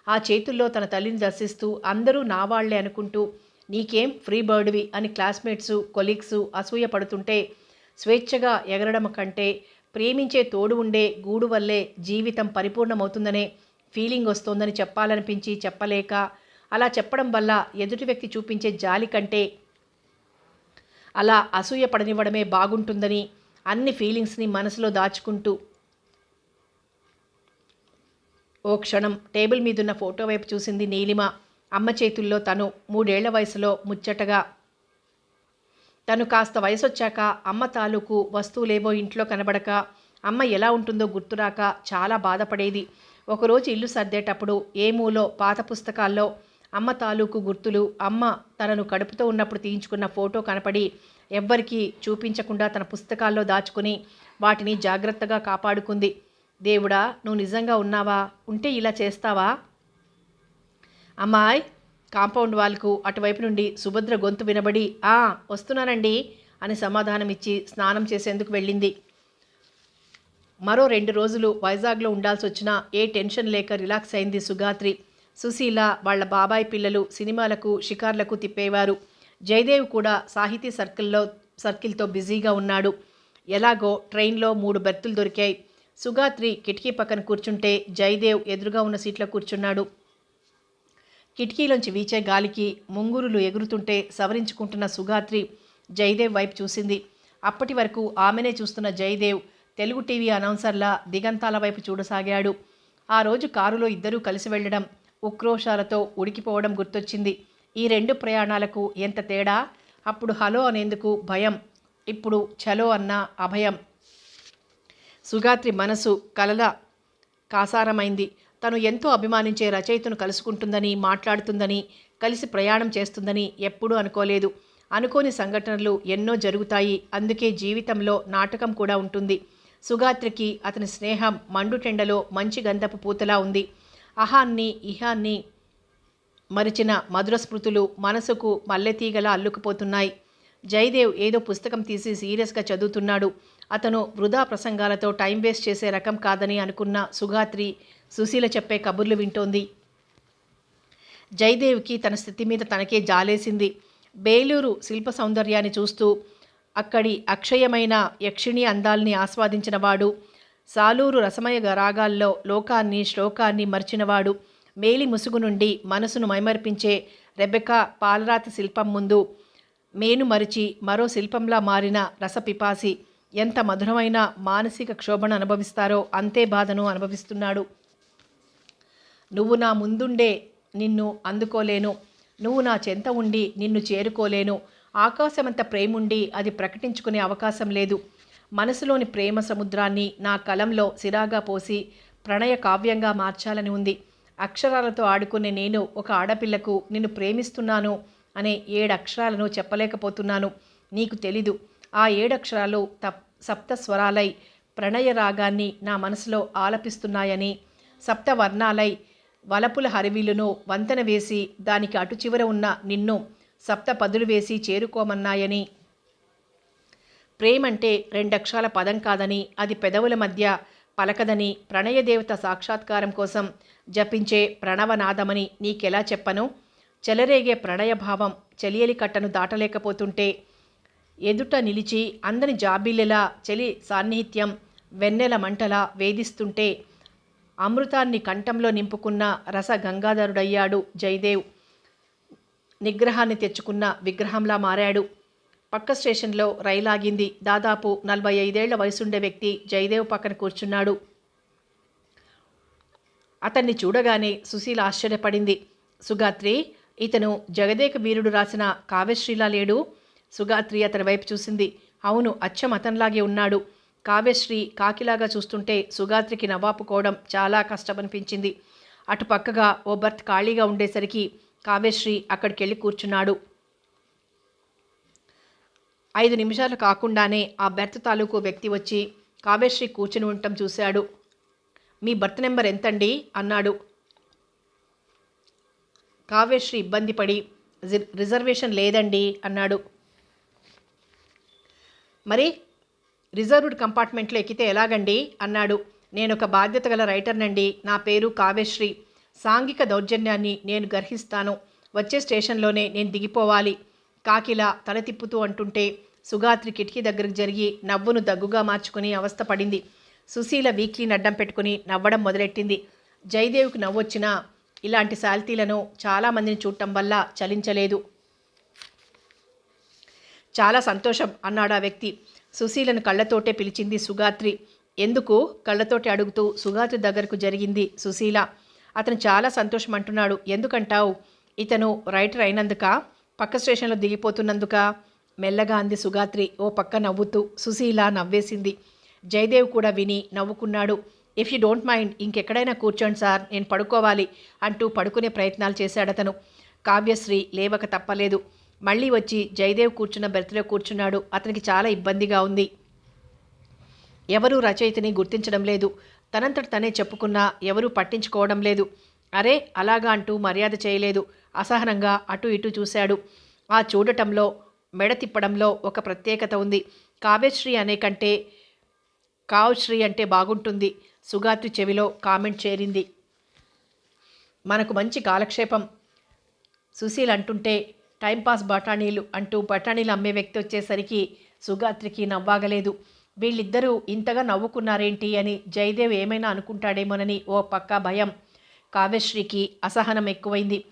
Speaker 1: ఆ చేతుల్లో తన తల్లిని దర్శిస్తూ అందరూ నా వాళ్లే అనుకుంటూ నీకేం ఫ్రీ బర్డ్వి అని క్లాస్మేట్సు కొలీగ్సు అసూయ పడుతుంటే స్వేచ్ఛగా ఎగరడం కంటే ప్రేమించే తోడు ఉండే గూడు వల్లే జీవితం పరిపూర్ణమవుతుందనే ఫీలింగ్ వస్తోందని చెప్పాలనిపించి చెప్పలేక అలా చెప్పడం వల్ల ఎదుటి వ్యక్తి చూపించే జాలి కంటే అలా అసూయ పడనివ్వడమే బాగుంటుందని అన్ని ఫీలింగ్స్ని మనసులో దాచుకుంటూ ఓ క్షణం టేబుల్ మీదున్న ఫోటో వైపు చూసింది నీలిమ. అమ్మ చేతుల్లో తను 3 ఏళ్ల వయసులో ముచ్చటగా. తను కాస్త వయసొచ్చాక అమ్మ తాలూకు వస్తువులేవో ఇంట్లో కనబడక అమ్మ ఎలా ఉంటుందో గుర్తురాక చాలా బాధపడేది. ఒకరోజు ఇల్లు సర్దేటప్పుడు ఏ మూలో పాత పుస్తకాల్లో అమ్మ తాలూకు గుర్తులు, అమ్మ తనను కడుపుతో ఉన్నప్పుడు తీయించుకున్న ఫోటో కనపడి ఎవ్వరికీ చూపించకుండా తన పుస్తకాల్లో దాచుకుని వాటిని జాగ్రత్తగా కాపాడుకుంది. దేవుడా, నువ్వు నిజంగా ఉన్నావా? ఉంటే ఇలా చేస్తావా? అమ్మాయ్, కాంపౌండ్ వాల్కు అటువైపు నుండి సుభద్ర గొంతు వినబడి వస్తున్నానండి అని సమాధానమిచ్చి స్నానం చేసేందుకు వెళ్ళింది. మరో 2 రోజులు వైజాగ్లో ఉండాల్సి వచ్చినా ఏ టెన్షన్ లేక రిలాక్స్ అయింది సుగాత్రి. సుశీల వాళ్ళ బాబాయ్ పిల్లలు సినిమాలకు షికార్లకు తిప్పేవారు. జయదేవ్ కూడా సాహితీ సర్కిల్తో బిజీగా ఉన్నాడు. ఎలాగో ట్రైన్లో 3 బెర్తులు దొరికాయి. సుగాత్రి కిటికీ పక్కన కూర్చుంటే జయదేవ్ ఎదురుగా ఉన్న సీట్లో కూర్చున్నాడు. కిటికీలోంచి వీచే గాలికి ముంగురులు ఎగురుతుంటే సవరించుకుంటున్న సుగాత్రి జయదేవ్ వైపు చూసింది. అప్పటి వరకు ఆమెనే చూస్తున్న జయదేవ్ తెలుగు టీవీ అనౌన్సర్లా దిగంతాల వైపు చూడసాగాడు. ఆ రోజు కారులో ఇద్దరూ కలిసి వెళ్లడం, ఉక్రోషాలతో ఉడికిపోవడం గుర్తొచ్చింది. ఈ 2 ప్రయాణాలకు ఎంత తేడా! అప్పుడు హలో అనేందుకు భయం, ఇప్పుడు చలో అన్న అభయం. సుగాత్రి మనసు కలల కాసారమైంది. తను ఎంతో అభిమానించే రచయితను కలుసుకుంటుందని, మాట్లాడుతుందని, కలిసి ప్రయాణం చేస్తుందని ఎప్పుడూ అనుకోలేదు. అనుకోని సంఘటనలు ఎన్నో జరుగుతాయి. అందుకే జీవితంలో నాటకం కూడా ఉంటుంది. సుగాత్రికి అతని స్నేహం మండుటెండలో మంచి గంధపు పూతలా ఉంది. అహాన్ని ఇహాన్ని మరిచిన మధుర స్మృతులు మనసుకు మల్లెతీగలా అల్లుకుపోతున్నాయి. జయదేవ్ ఏదో పుస్తకం తీసి సీరియస్గా చదువుతున్నాడు. అతను వృధా ప్రసంగాలతో టైం వేస్ట్ చేసే రకం కాదని అనుకున్న సుగాత్రి సుశీల చెప్పే కబుర్లు వింటోంది. జయదేవ్కి తన స్థితి మీద తనకే జాలేసింది. బేలూరు శిల్ప సౌందర్యాన్ని చూస్తూ అక్కడి అక్షయమైన యక్షిణి అందాల్ని ఆస్వాదించినవాడు, సాలూరు రసమయ రాగాల్లో లోకాన్ని శ్లోకాన్ని మర్చినవాడు, మేలి ముసుగు నుండి మనసును మైమర్పించే రెబెకా పాలరాతి శిల్పం ముందు మేను మరిచి మరో శిల్పంలా మారిన రసపిపాసి ఎంత మధురమైన మానసిక క్షోభను అనుభవిస్తారో అంతే బాధను అనుభవిస్తున్నాడు. నువ్వు నా ముందుండే నిన్ను అందుకోలేను, నువ్వు నా చెంత ఉండి నిన్ను చేరుకోలేను, ఆకాశమంత ప్రేముండి అది ప్రకటించుకునే అవకాశం లేదు. మనసులోని ప్రేమ సముద్రాన్ని నా కలంలో సిరాగా పోసి ప్రణయ కావ్యంగా మార్చాలని ఉంది. అక్షరాలతో ఆడుకునే నేను ఒక ఆడపిల్లకు నిన్ను ప్రేమిస్తున్నాను అనే 7 అక్షరాలను చెప్పలేకపోతున్నాను. నీకు తెలీదు. ఆ 7 అక్షరాలు సప్త స్వరాలై ప్రణయ రాగాన్ని నా మనసులో ఆలపిస్తున్నాయని, సప్తవర్ణాలై వలపుల హరివిలును వంతెన వేసి దానికి అటు చివర ఉన్న నిన్ను సప్త పదులు వేసి చేరుకోమన్నాయని, ప్రేమంటే 2 అక్షరాల పదం కాదని, అది పెదవుల మధ్య పలకదని, ప్రణయదేవత సాక్షాత్కారం కోసం జపించే ప్రణవనాదమని నీకెలా చెప్పను? చెలరేగే ప్రణయభావం చెలియలి కట్టను దాటలేకపోతుంటే ఎదుట నిలిచి అందని జాబిల్లెలా చెలి సాన్నిహిత్యం వెన్నెల మంటలా వేధిస్తుంటే అమృతాన్ని కంఠంలో నింపుకున్న రస గంగాధరుడయ్యాడు జయదేవ్. నిగ్రహాన్ని తెచ్చుకున్న విగ్రహంలా మారాడు. పక్క స్టేషన్లో రైలాగింది. దాదాపు 45 ఏళ్ల వయసుండే వ్యక్తి జయదేవ్ పక్కన కూర్చున్నాడు. అతన్ని చూడగానే సుశీల ఆశ్చర్యపడింది. సుగాత్రి, ఇతను జగదేక వీరుడు రాసిన కావ్యశ్రీలా లేడు? సుగాత్రి అతని వైపు చూసింది. అవును, అచ్చం అతనిలాగే ఉన్నాడు. కావ్యశ్రీ కాకిలాగా చూస్తుంటే సుగాత్రికి నవ్వాపుకోవడం చాలా కష్టమనిపించింది. అటు పక్కగా ఓ బర్త్ ఖాళీగా ఉండేసరికి కావ్యశ్రీ అక్కడికెళ్ళి కూర్చున్నాడు. 5 నిమిషాలు కాకుండానే ఆ బెర్త్ తాలూకు వ్యక్తి వచ్చి కావ్యశ్రీ కూర్చుని ఉండటం చూశాడు. మీ బర్త్ నెంబర్ ఎంతండి అన్నాడు. కావ్యశ్రీ ఇబ్బంది పడి రిజర్వేషన్ లేదండి అన్నాడు. మరి రిజర్వ్డ్ కంపార్ట్మెంట్లో ఎక్కితే ఎలాగండి అన్నాడు. నేనొక బాధ్యత గల రైటర్నండి. నా పేరు కావ్యశ్రీ. సాంఘిక దౌర్జన్యాన్ని నేను గర్హిస్తాను. వచ్చే స్టేషన్లోనే నేను దిగిపోవాలి. కాకిలా తల తిప్పుతూ అంటుంటే సుగాత్రి కిటికీ దగ్గరకు జరిగి నవ్వును దగ్గుగా మార్చుకుని అవస్థపడింది. సుశీల వీక్లీని అడ్డం పెట్టుకుని నవ్వడం మొదలెట్టింది. జయదేవ్కి నవ్వొచ్చినా ఇలాంటి శాల్తీలను చాలామందిని చూడటం వల్ల చలించలేదు. చాలా సంతోషం అన్నాడు ఆ వ్యక్తి. సుశీలను కళ్ళతోటే పిలిచింది సుగాత్రి. ఎందుకు కళ్ళతోటి అడుగుతూ సుగాత్రి దగ్గరకు జరిగింది సుశీల. అతను చాలా సంతోషం అంటున్నాడు. ఎందుకంటావు? ఇతను రైటర్ అయినందుక, పక్క స్టేషన్లో దిగిపోతున్నందుక? మెల్లగా అంది సుగాత్రి ఓ పక్క నవ్వుతూ. సుశీల నవ్వేసింది. జయదేవ్ కూడా విని నవ్వుకున్నాడు. ఇఫ్ యూ డోంట్ మైండ్ ఇంకెక్కడైనా కూర్చోండి సార్, నేను పడుకోవాలి అంటూ పడుకునే ప్రయత్నాలు చేశాడతను. కావ్యశ్రీ లేవక తప్పలేదు. మళ్ళీ వచ్చి జయదేవ్ కూర్చున్న బెర్త్లో కూర్చున్నాడు. అతనికి చాలా ఇబ్బందిగా ఉంది. ఎవరూ రచయితని గుర్తించడం లేదు. తనంతట తనే చెప్పుకున్నా ఎవరూ పట్టించుకోవడం లేదు. అరే అలాగా అంటూ మర్యాద చేయలేదు. అసహనంగా అటు ఇటు చూశాడు. ఆ చూడటంలో, మెడ తిప్పడంలో ఒక ప్రత్యేకత ఉంది. కావ్యశ్రీ అనే కంటే కావ్శ్రీ అంటే బాగుంటుంది. సుగాత్రి చెవిలో కామెంట్ చేరింది. మనకు మంచి కాలక్షేపం. సుశీల్ అంటుంటే టైంపాస్ బఠానీలు అంటూ బఠానీలు అమ్మే వ్యక్తి వచ్చేసరికి సుగాత్రికి నవ్వాగలేదు. వీళ్ళిద్దరూ ఇంతగా నవ్వుకున్నారేంటి అని జయదేవ్ ఏమైనా అనుకుంటాడేమోనని ఓ పక్క భయం. కావ్యశ్రీకి అసహనం ఎక్కువైంది.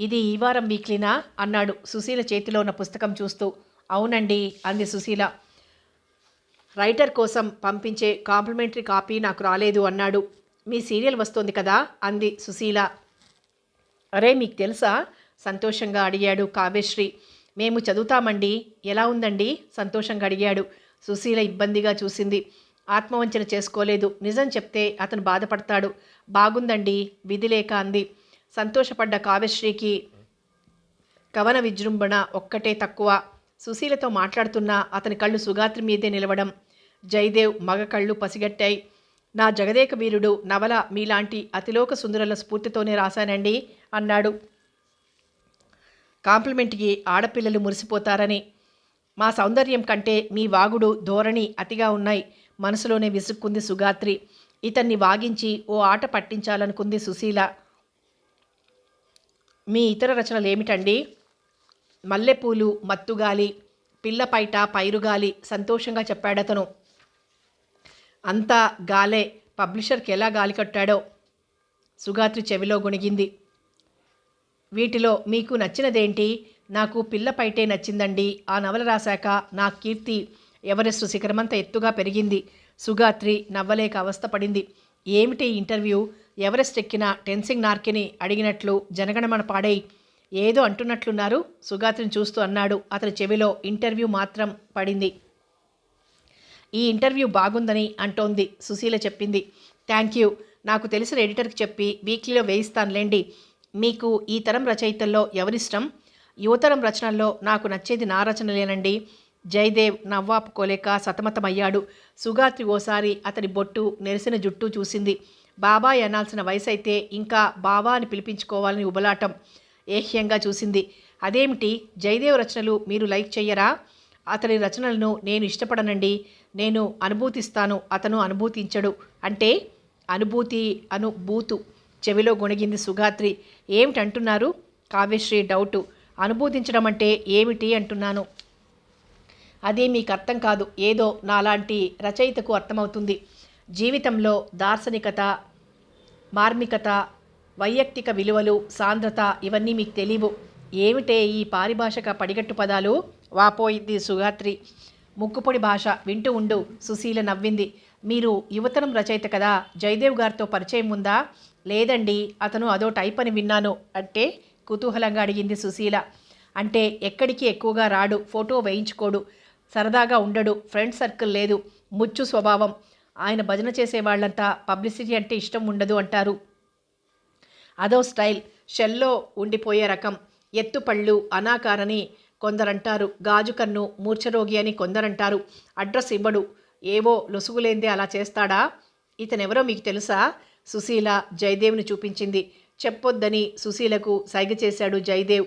Speaker 1: ఇది ఈ వారం వీక్లీనా అన్నాడు సుశీల చేతిలో ఉన్న పుస్తకం చూస్తూ. అవునండి అంది సుశీల. రైటర్ కోసం పంపించే కాంప్లిమెంటరీ కాపీ నాకు రాలేదు అన్నాడు. మీ సీరియల్ వస్తోంది కదా అంది సుశీల. అరే మీకు తెలుసా సంతోషంగా అడిగాడు కావ్యశ్రీ. మేము చదువుతామండి. ఎలా ఉందండి సంతోషంగా అడిగాడు. సుశీల ఇబ్బందిగా చూసింది. ఆత్మవంచన చేసుకోలేదు. నిజం చెప్తే అతను బాధపడతాడు. బాగుందండి విధి లేక అంది. సంతోషపడ్డ కావ్యశ్రీకి కవన విజృంభణ ఒక్కటే తక్కువ. సుశీలతో మాట్లాడుతున్నా అతని కళ్ళు సుగాత్రి మీదే నిలవడం జయదేవ్ మగ కళ్ళు పసిగట్టాయి. నా జగదేక వీరుడు నవల మీలాంటి అతిలోక సుందరుల స్ఫూర్తితోనే రాశానండి అన్నాడు. కాంప్లిమెంట్కి ఆడపిల్లలు మురిసిపోతారని. మా సౌందర్యం కంటే మీ వాగుడు ధోరణి అతిగా ఉన్నాయి మనసులోనే విసుక్కుంది సుగాత్రి. ఇతన్ని వాగించి ఓ ఆట పట్టించాలనుకుంది సుశీల. మీ ఇతర రచనలు ఏమిటండి? మల్లెపూలు, మత్తుగాలి, పిల్లపైట, పైరుగాలి సంతోషంగా చెప్పాడతను. అంతా గాలే. పబ్లిషర్కి ఎలా గాలి కట్టాడో సుగాత్రి చెవిలో గొణిగింది. వీటిలో మీకు నచ్చినదేంటి? నాకు పిల్లపైటే నచ్చిందండి. ఆ నవల రాశాక నా కీర్తి ఎవరెస్ట్ శిఖరమంత ఎత్తుగా పెరిగింది. సుగాత్రి నవ్వలేక అవస్థపడింది. ఏమిటి ఇంటర్వ్యూ? ఎవరెస్ట్ ఎక్కిన టెన్సింగ్ నార్కిని అడిగినట్లు జనగణమన పాడై ఏదో అంటున్నట్లున్నారు సుగాత్రిని చూస్తూ అన్నాడు. అతని చెవిలో ఇంటర్వ్యూ మాత్రం పడింది. ఈ ఇంటర్వ్యూ బాగుందని అంటోంది సుశీల చెప్పింది. Thank you. నాకు తెలిసిన ఎడిటర్కి చెప్పి వీక్లీలో వేయిస్తానులేండి. మీకు ఈ తరం రచయితల్లో ఎవరిష్టం? యువతరం రచనల్లో నాకు నచ్చేది నా రచనలేనండి. జయదేవ్ నవ్వాపుకోలేక సతమతమయ్యాడు. సుగాత్రి ఓసారి అతని బొట్టు, నెరిసిన జుట్టు చూసింది. బాబాయ్ అనాల్సిన వయసు అయితే ఇంకా బాబా అని పిలిపించుకోవాలని ఉబలాటం. ఏహ్యంగా చూసింది. అదేమిటి జయదేవ్ రచనలు మీరు లైక్ చెయ్యరా? అతని రచనలను నేను ఇష్టపడనండి. నేను అనుభూతిస్తాను, అతను అనుభూతించడు. అంటే అనుభూతి అనుభూతు చెవిలో గొణిగింది సుగాత్రి. ఏమిటంటున్నారు? కావ్యశ్రీ డౌటు. అనుభూతించడం అంటే ఏమిటి అంటున్నాను. అదే మీకు అర్థం కాదు. ఏదో నాలాంటి రచయితకు అర్థమవుతుంది. జీవితంలో దార్శనికత, మార్మికత, వైయక్తిక విలువలు, సాంద్రత ఇవన్నీ మీకు తెలియవు. ఏమిటే ఈ పారిభాషక పడిగట్టు పదాలు? వాపోయింది సుగాత్రి. ముక్కుపొడి భాష. వింటూ ఉండు. సుశీల నవ్వింది. మీరు యువతరం రచయిత కదా, జయదేవ్ గారితో పరిచయం ఉందా? లేదండి, అతను అదో టైప్ అని విన్నాను. అంటే కుతూహలంగా అడిగింది సుశీల. అంటే ఎక్కడికి ఎక్కువగా రాడు, ఫోటో వేయించుకోడు, సరదాగా ఉండడు, ఫ్రెండ్ సర్కిల్ లేదు, ముచ్చు స్వభావం. ఆయన భజన చేసేవాళ్లంతా పబ్లిసిటీ అంటే ఇష్టం ఉండదు అంటారు. అదో స్టైల్, షెల్లో ఉండిపోయే రకం. ఎత్తుపళ్ళు, అనాకారని కొందరంటారు, గాజు కన్ను, మూర్ఛరోగి అని కొందరంటారు. అడ్రస్ ఇవ్వడు, ఏవో లొసుగులేందే అలా చేస్తాడా? ఇతనెవరో మీకు తెలుసా? సుశీల జయదేవ్ని చూపించింది. చెప్పొద్దని సుశీలకు సైగ చేశాడు జయదేవ్.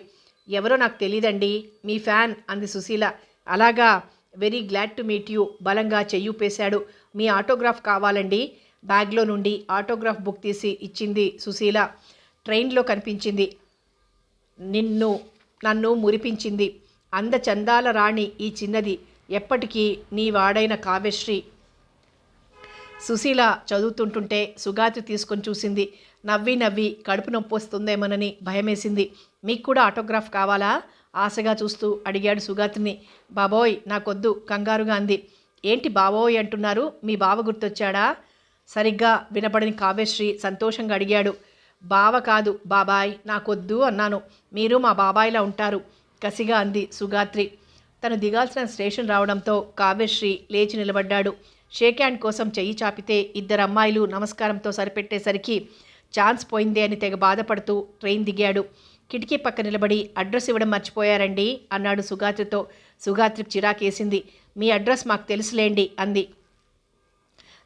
Speaker 1: ఎవరో నాకు తెలీదండి, మీ ఫ్యాన్ అంది సుశీల. అలాగా, very glad to meet you బలంగా చెయ్యూపేశాడు. మీ ఆటోగ్రాఫ్ కావాలండి. బ్యాగ్లో నుండి ఆటోగ్రాఫ్ బుక్ తీసి ఇచ్చింది సుశీల. ట్రైన్లో కనిపించింది. నన్ను మురిపించింది. అందచందాల రాణి ఈ చిన్నది, ఎప్పటికీ నీ వాడైన కావ్యశ్రీ. సుశీల చదువుతుంటుంటే సుగాత్రి తీసుకొని చూసింది. నవ్వి కడుపు నొప్పి వస్తుందేమోనని భయమేసింది. మీకు కూడా ఆటోగ్రాఫ్ కావాలా? ఆశగా చూస్తూ అడిగాడు సుగాత్రిని. బాబోయ్ నాకొద్దు, కంగారుగా అంది. ఏంటి బాబోయ్ అంటున్నారు? మీ బావ గుర్తొచ్చాడా? సరిగ్గా వినపడని కావ్యశ్రీ సంతోషంగా అడిగాడు. బావ కాదు బాబాయ్, నాకొద్దు అన్నాను. మీరు మా బాబాయ్లా ఉంటారు, కసిగా అంది సుగాత్రి. తను దిగాల్సిన స్టేషన్ రావడంతో కావ్యశ్రీ లేచి నిలబడ్డాడు. షేక్ హ్యాండ్ కోసం చెయ్యి చాపితే ఇద్దరు అమ్మాయిలు నమస్కారంతో సరిపెట్టేసరికి ఛాన్స్ పోయిందే అని తెగ బాధపడుతూ ట్రైన్ దిగాడు. కిటికీ పక్క నిలబడి అడ్రస్ ఇవ్వడం మర్చిపోయారండి అన్నాడు సుగాత్రితో. సుగాత్రికి చిరాకేసింది. మీ అడ్రస్ మాకు తెలుసులేండి అంది.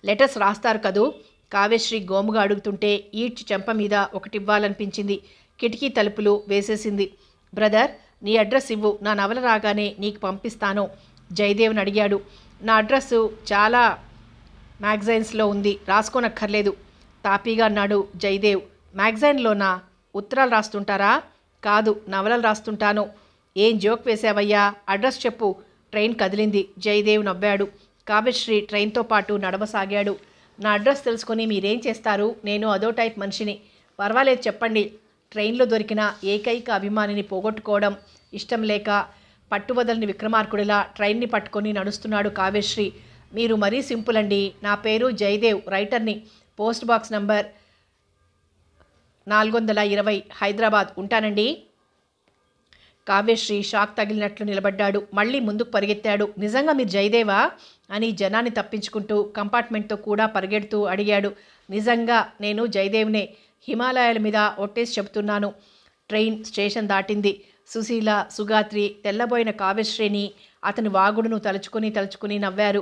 Speaker 1: లెటర్స్ రాస్తారు కదూ? కావ్యశ్రీ గోముగా అడుగుతుంటే ఈడ్చి చెంప మీద ఒకటివ్వాలనిపించింది. కిటికీ తలుపులు వేసేసింది. బ్రదర్, నీ అడ్రస్ ఇవ్వు, నా నవల రాగానే నీకు పంపిస్తాను జయదేవ్ని అడిగాడు. నా అడ్రస్సు చాలా మ్యాగజైన్స్లో ఉంది, రాసుకోనక్కర్లేదు తాపీగా అన్నాడు జయదేవ్. మ్యాగజైన్లోనా? ఉత్తరాలు రాస్తుంటారా? కాదు, నవలలు రాస్తుంటాను. ఏం జోక్ వేసావయ్యా, అడ్రస్ చెప్పు. ట్రైన్ కదిలింది. జయదేవ్ నవ్వాడు. కావ్యశ్రీ ట్రైన్తో పాటు నడవసాగాడు. నా అడ్రస్ తెలుసుకొని మీరేం చేస్తారు? నేను అదో టైప్ మనిషిని. పర్వాలేదు చెప్పండి. ట్రైన్లో దొరికిన ఏకైక అభిమానిని పోగొట్టుకోవడం ఇష్టం లేక పట్టువదలని విక్రమార్కుడిలా ట్రైన్ని పట్టుకొని నడుస్తున్నాడు కావ్యశ్రీ. మీరు మరీ సింపుల్ అండి. నా పేరు జయదేవ్, రైటర్ని. Post box number 420 Hyderabad. ఉంటానండి. కావ్యశ్రీ షాక్ తగిలినట్లు నిలబడ్డాడు. మళ్ళీ ముందుకు పరిగెత్తాడు. నిజంగా మీరు జయదేవా అని జనాన్ని తప్పించుకుంటూ కంపార్ట్మెంట్తో కూడా పరిగెడుతూ అడిగాడు. నిజంగా నేను జయదేవ్నే, హిమాలయాల మీద ఒట్టేసి చెబుతున్నాను. ట్రైన్ స్టేషన్ దాటింది. సుశీల, సుగాత్రి తెల్లబోయిన కావ్యశ్రీని అతని వాగుడును తలుచుకుని నవ్వారు.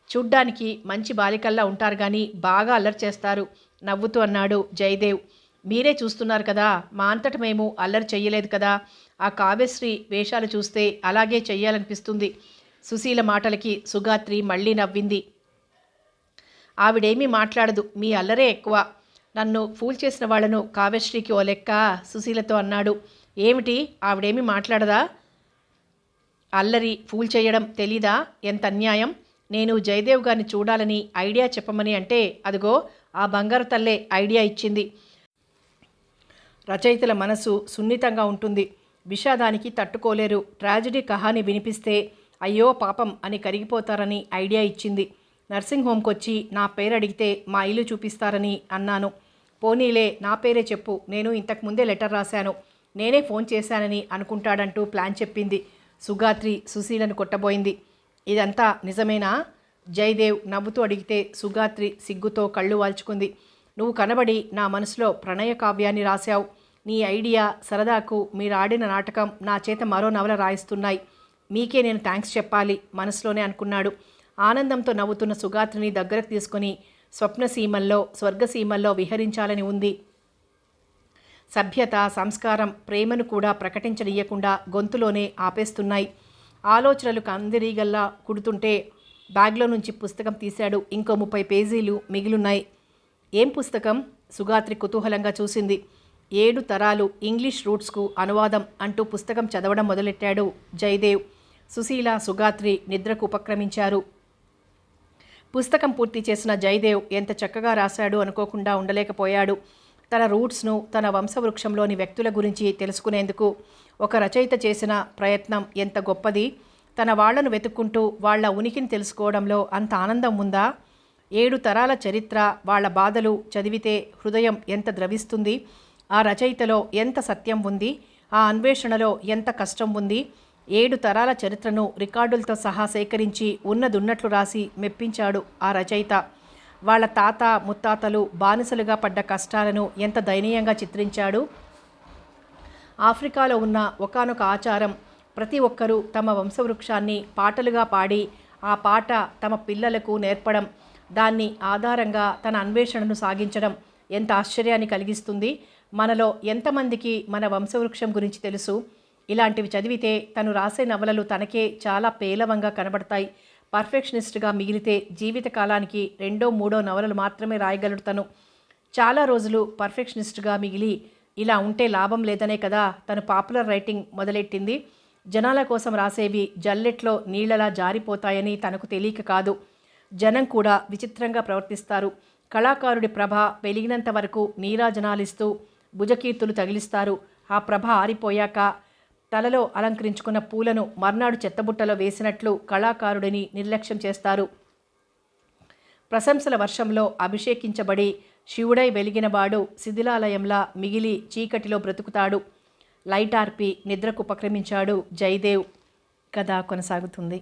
Speaker 1: చూడ్డానికి మంచి బాలికల్లా ఉంటారు కానీ బాగా అల్లరి చేస్తారు నవ్వుతూ అన్నాడు జయదేవ్. మీరే చూస్తున్నారు కదా, మా అంతట మేము అల్లరి చెయ్యలేదు కదా. ఆ కావ్యశ్రీ వేషాలు చూస్తే అలాగే చెయ్యాలనిపిస్తుంది. సుశీల మాటలకి సుగాత్రి మళ్ళీ నవ్వింది. ఆవిడేమీ మాట్లాడదు, మీ అల్లరే ఎక్కువ. నన్ను ఫూల్ చేసిన వాళ్లను కావ్యశ్రీకి ఓ లెక్క సుశీలతో అన్నాడు. ఏమిటి, ఆవిడేమీ మాట్లాడదా? అల్లరి ఫూల్ చేయడం తెలీదా? ఎంత అన్యాయం. నేను జయదేవ్ గారిని చూడాలని ఐడియా చెప్పమని అంటే అదిగో ఆ బంగారు తల్లే ఐడియా ఇచ్చింది. రచయితల మనసు సున్నితంగా ఉంటుంది, విషాదానికి తట్టుకోలేరు. ట్రాజడీ కహాని వినిపిస్తే అయ్యో పాపం అని కరిగిపోతారని ఐడియా ఇచ్చింది. నర్సింగ్ హోమ్కి వచ్చి నా పేరు అడిగితే మా ఇల్లు చూపిస్తారని అన్నాను. పోనీలే, నా పేరే చెప్పు, నేను ఇంతకుముందే లెటర్ రాశాను, నేనే ఫోన్ చేశానని అనుకుంటాడంటూ ప్లాన్ చెప్పింది. సుగాత్రి సుశీలను కొట్టబోయింది. ఇదంతా నిజమేనా? జయదేవ్ నవ్వుతూ అడిగితే సుగాత్రి సిగ్గుతో కళ్ళు వాల్చుకుంది. నువ్వు కనబడి నా మనసులో ప్రణయ కావ్యాన్ని రాశావు. నీ ఐడియా, సరదాకు మీరు ఆడిన నాటకం నా చేత మరో నవల రాయిస్తున్నాయి. మీకే నేను థ్యాంక్స్ చెప్పాలి మనసులోనే అనుకున్నాడు. ఆనందంతో నవ్వుతున్న సుగాత్రిని దగ్గరకు తీసుకుని స్వప్నసీమల్లో స్వర్గసీమల్లో విహరించాలని ఉంది. సభ్యత, సంస్కారం, ప్రేమను కూడా ప్రకటించనీయకుండా గొంతులోనే ఆపేస్తున్నాయి. ఆలోచనలు కందిరీగల్లా కుడుతుంటే బ్యాగ్లో నుంచి పుస్తకం తీశాడు. ఇంకో 30 పేజీలు మిగిలున్నాయి. ఏం పుస్తకం? సుగాత్రి కుతూహలంగా చూసింది. 7 తరాలు ఇంగ్లీష్ రూట్స్కు అనువాదం అంటూ పుస్తకం చదవడం మొదలెట్టాడు జయదేవ్. సుశీల, సుగాత్రి నిద్రకు ఉపక్రమించారు. పుస్తకం పూర్తి చేసిన జయదేవ్ ఎంత చక్కగా రాశాడు అనుకోకుండా ఉండలేకపోయాడు. తన రూట్స్ను, తన వంశవృక్షంలోని వ్యక్తుల గురించి తెలుసుకునేందుకు ఒక రచయిత చేసిన ప్రయత్నం ఎంత గొప్పది. తన వాళ్లను వెతుక్కుంటూ వాళ్ల ఉనికిని తెలుసుకోవడంలో అంత ఆనందం ఉందా? 7 తరాల చరిత్ర, వాళ్ల బాధలు చదివితే హృదయం ఎంత ద్రవిస్తుంది. ఆ రచయితలో ఎంత సత్యం ఉంది, ఆ అన్వేషణలో ఎంత కష్టం ఉంది. 7 తరాల చరిత్రను రికార్డులతో సహా సేకరించి ఉన్నదున్నట్లు రాసి మెప్పించాడు ఆ రచయిత. వాళ్ళ తాత ముత్తాతలు బానిసలుగా పడ్డ కష్టాలను ఎంత దయనీయంగా చిత్రించాడు. ఆఫ్రికాలో ఉన్న ఒకానొక ఆచారం, ప్రతి ఒక్కరూ తమ వంశవృక్షాన్ని పాటలుగా పాడి ఆ పాట తమ పిల్లలకు నేర్పడం, దాన్ని ఆధారంగా తన అన్వేషణను సాగించడం ఎంత ఆశ్చర్యాన్ని కలిగిస్తుంది. మనలో ఎంతమందికి మన వంశవృక్షం గురించి తెలుసు? ఇలాంటివి చదివితే తను రాసే నవలలు తనకే చాలా పేలవంగా కనబడతాయి. పర్ఫెక్షనిస్ట్గా మిగిలితే జీవితకాలానికి 2, 3 నవలలు మాత్రమే రాయగలడు తను. చాలా రోజులు పర్ఫెక్షనిస్ట్గా మిగిలి ఇలా ఉంటే లాభం లేదనే కదా తను పాపులర్ రైటింగ్ మొదలెట్టింది. జనాల కోసం రాసేవి జల్లెట్లో నీళ్లలా జారిపోతాయని తనకు తెలియక కాదు. జనం కూడా విచిత్రంగా ప్రవర్తిస్తారు. కళాకారుడి ప్రభ వెలిగినంత వరకు నీరాజనాలిస్తూ భుజకీర్తులు తగిలిస్తారు. ఆ ప్రభ ఆరిపోయాక తలలో అలంకరించుకున్న పూలను మర్నాడు చెత్తబుట్టలో వేసినట్లు కళాకారుడిని నిర్లక్ష్యం చేస్తారు. ప్రశంసల వర్షంలో అభిషేకించబడి శివుడై వెలిగినవాడు శిథిలాలయంలా మిగిలి చీకటిలో బ్రతుకుతాడు. లైటార్పి నిద్రకు ఉపక్రమించాడు జయదేవ్. కథ కొనసాగుతుంది.